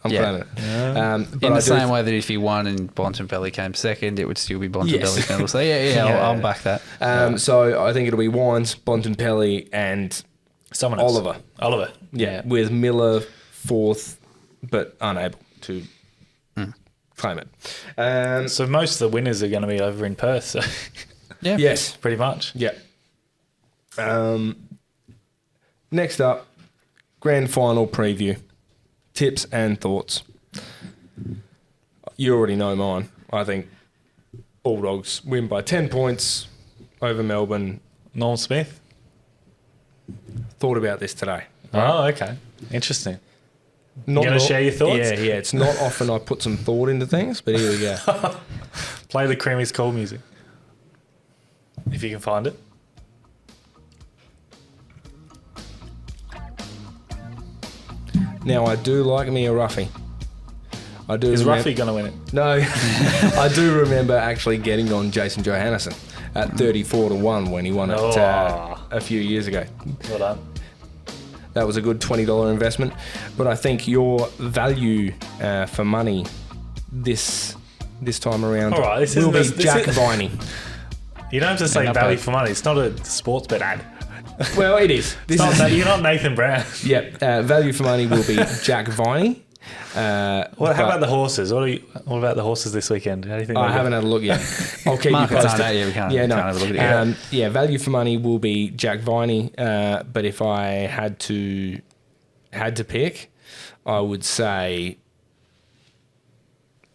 I'm Yeah. claiming it. But In I the do same way that if he won and Bontempelli came second, it would still be Bontempelli's medal. So I'll back that. So I think it'll be Wines, Bontempelli, and Someone else. Oliver. Yeah, with Miller 4th, but unable to claim it. So most of the winners are going to be over in Perth, so Yeah. Yes. pretty much. Yeah. Next up, grand final preview. Tips and thoughts. You already know mine. I think Bulldogs win by 10 points over Melbourne. Norm Smith? Thought about this today. Oh, okay. Interesting. Not gonna share your thoughts? Yeah. It's not often I put some thought into things, but here we go. Play the Creamy's Call music. If you can find it. Now, I do like me a roughie. I do. Is remem- Ruffy going to win it? No, I do remember actually getting on Jason Johannesson at 34-1 when he won it a few years ago. Well done. That was a good $20 investment. But I think your value for money this time around All right, this will isn't be this Jack is- Viney. You don't have to say not value bad. for money. It's not a sports bet ad. Well, it is. You're not Nathan Brown. Value for money will be Jack Viney. How about the horses? What about the horses this weekend? How do you think? I haven't had a look yet. I'll keep you Markets aren't posted. out yet, we can't have a look at it. Value for money will be Jack Viney. But if I had to pick, I would say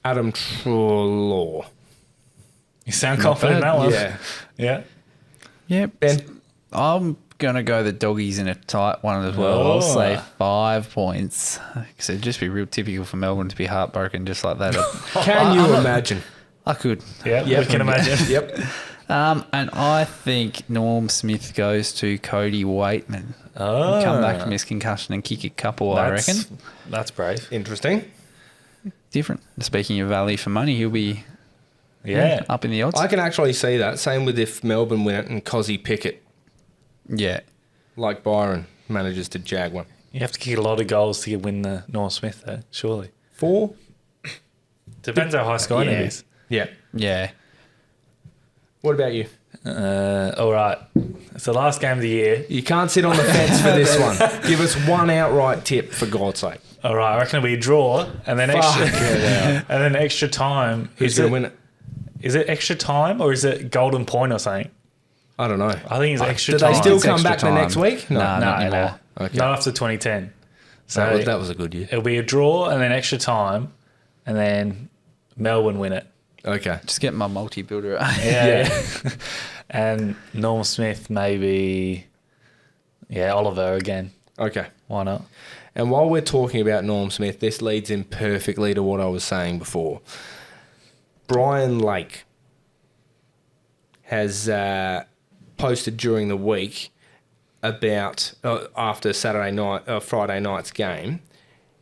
Adam Treloar. You sound confident in that one. Yeah. Yeah. Yeah. Ben? I'm going to go the doggies in a tight one as well. I'll say 5 points. Because it'd just be real typical for Melbourne to be heartbroken just like that. Can you imagine? I could. Yeah, we can imagine. Yep. And I think Norm Smith goes to Cody Waitman. Come back from his concussion and kick a couple, I reckon. That's brave. Interesting. Different. Speaking of value for money, he'll be up in the odds. I can actually see that. Same with if Melbourne win it and Cozzy Pickett, Yeah. like Byron, manages to jag one. You have to kick a lot of goals to win the Norm Smith, though, surely. 4? Depends how high scoring it is. Yeah. Yeah. What about you? All right. It's the last game of the year. You can't sit on the fence for this one. Give us one outright tip, for God's sake. All right. I reckon it'll be a draw and then extra time. Who's going to win it? Is it extra time or is it golden point or something? I don't know. I think it's extra Do time. they still It's come extra back the time. next week? No, not anymore. Okay. Not after 2010. So That was a good year. it'll be a draw and then extra time, and then Melbourne win it. Okay. Just get my multi-builder. Yeah. And Norm Smith, maybe. Yeah, Oliver again. Okay. Why not? And while we're talking about Norm Smith, this leads in perfectly to what I was saying before. Brian Lake has posted during the week about after Friday night's game.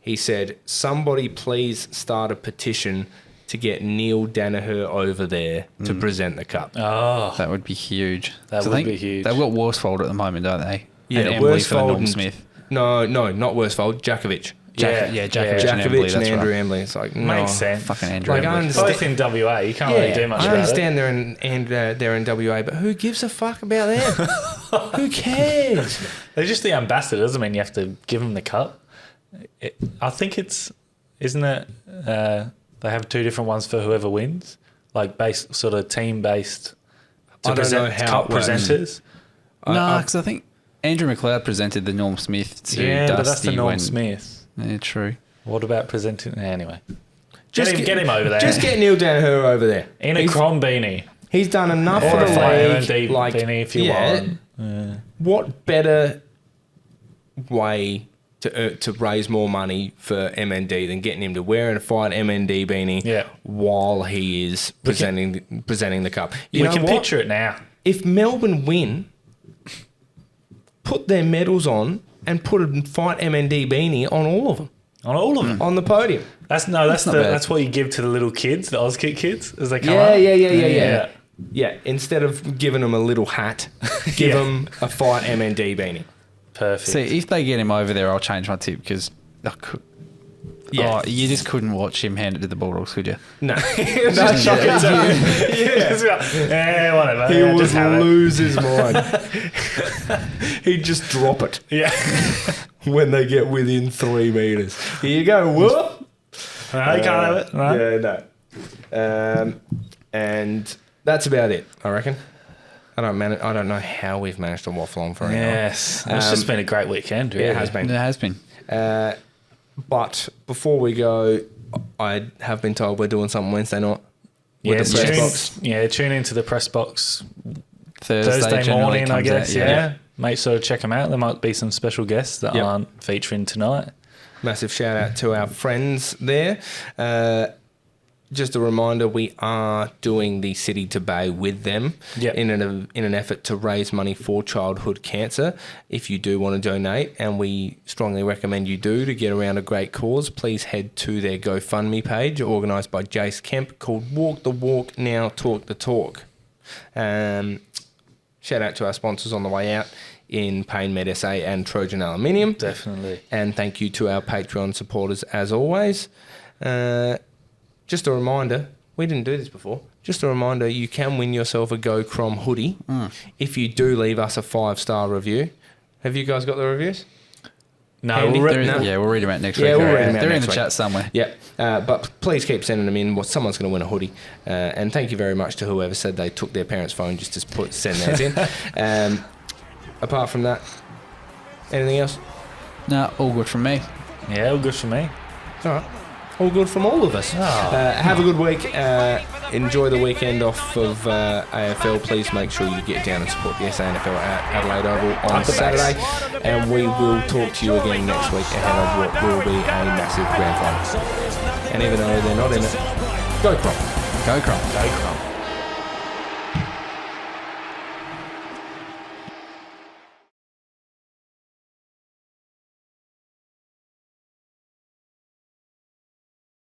He said, "Somebody please start a petition to get Neil Danaher over there to present the cup." Oh, That would be huge. That So I would think be huge. They've got Worsfold at the moment, don't they? Yeah, and Embley for Worsfold Norm and- Smith. No, not Worsfold. Djakovic. Djakovic and Embley, Djakovic and that's Andrew right. Embley. It's like, no. makes sense. Fucking Andrew Like, I Embley. understand. Both in WA, you can't really do much I about understand they're in WA, but who gives a fuck about them? Who cares? it. They're just the ambassador. Doesn't mean you have to give them the cup. I think isn't it? They have two different ones for whoever wins, like sort of team based. I don't know how cup it works. presenters. No, because I think Andrew McLeod presented the Norm Smith to Yeah, Dusty but that's the Norm when- Smith. Yeah, true. What about presenting? Anyway, Just get him over there. Just get Neil Danaher over there. in a Crom beanie. He's done enough Or for a the Fire league. MD Like, beanie if you want. What better way to raise more money for MND than getting him to wear a Fight MND beanie while he is presenting the cup? You We know can what? picture it now. If Melbourne win, put their medals on and put a Fight MND beanie on all of them On all of them. on the podium. That's not bad. that's what you give to the little kids, the Auskit kids, as they come Yeah, up. yeah. Yeah, instead of giving them a little hat, give them a Fight MND beanie. Perfect. See, if they get him over there, I'll change my tip because you just couldn't watch him hand it to the Bulldogs, could you? No. Yeah, whatever. He Yeah, would just have it. lose his mind. He'd just drop it Yeah. when they get within 3 metres. Here you go. Whoop. No, you can't have it. No. Yeah, no. And that's about it, I reckon. I don't know how we've managed to waffle on for an hour. Yes. It's just been a great weekend, really. It has been. It has been. But before we go, I have been told we're doing something Wednesday night. Yeah, with the press box. tune into the press box Thursday Thursday morning, I comes guess. out, Yeah. Make sure to check them out. There might be some special guests that Yep. aren't featuring tonight. Massive shout out to our friends there. Just a reminder, we are doing the City to Bay with them Yep. in an effort to raise money for childhood cancer. If you do want to donate, and we strongly recommend you do to get around a great cause, please head to their GoFundMe page organised by Jace Kemp called Walk the Walk, Now Talk the Talk. Shout out to our sponsors on the way out in Payne Med SA and Trojan Aluminium. Definitely. And thank you to our Patreon supporters as always. Just a reminder, we didn't do this before. Just a reminder, you can win yourself a Go Crom hoodie if you do leave us a 5-star review. Have you guys got the reviews? No, Handy? we'll No. Yeah, we'll read them out next Yeah, week. we'll read them out They're in next the week. chat somewhere. Yeah, but please keep sending them in. Well, someone's going to win a hoodie. And thank you very much to whoever said they took their parents' phone just to send theirs in. Apart from that, anything else? No, all good from me. Yeah, all good for me. All right. All good from all of us. Have a good week. Enjoy the weekend off of AFL. Please make sure you get down and support the SANFL at Adelaide Oval on Up the Saturday. And we will talk to you again next week ahead of what will be a massive grand final. And even though they're not in it, go Crom. Go Crom. Go Crom.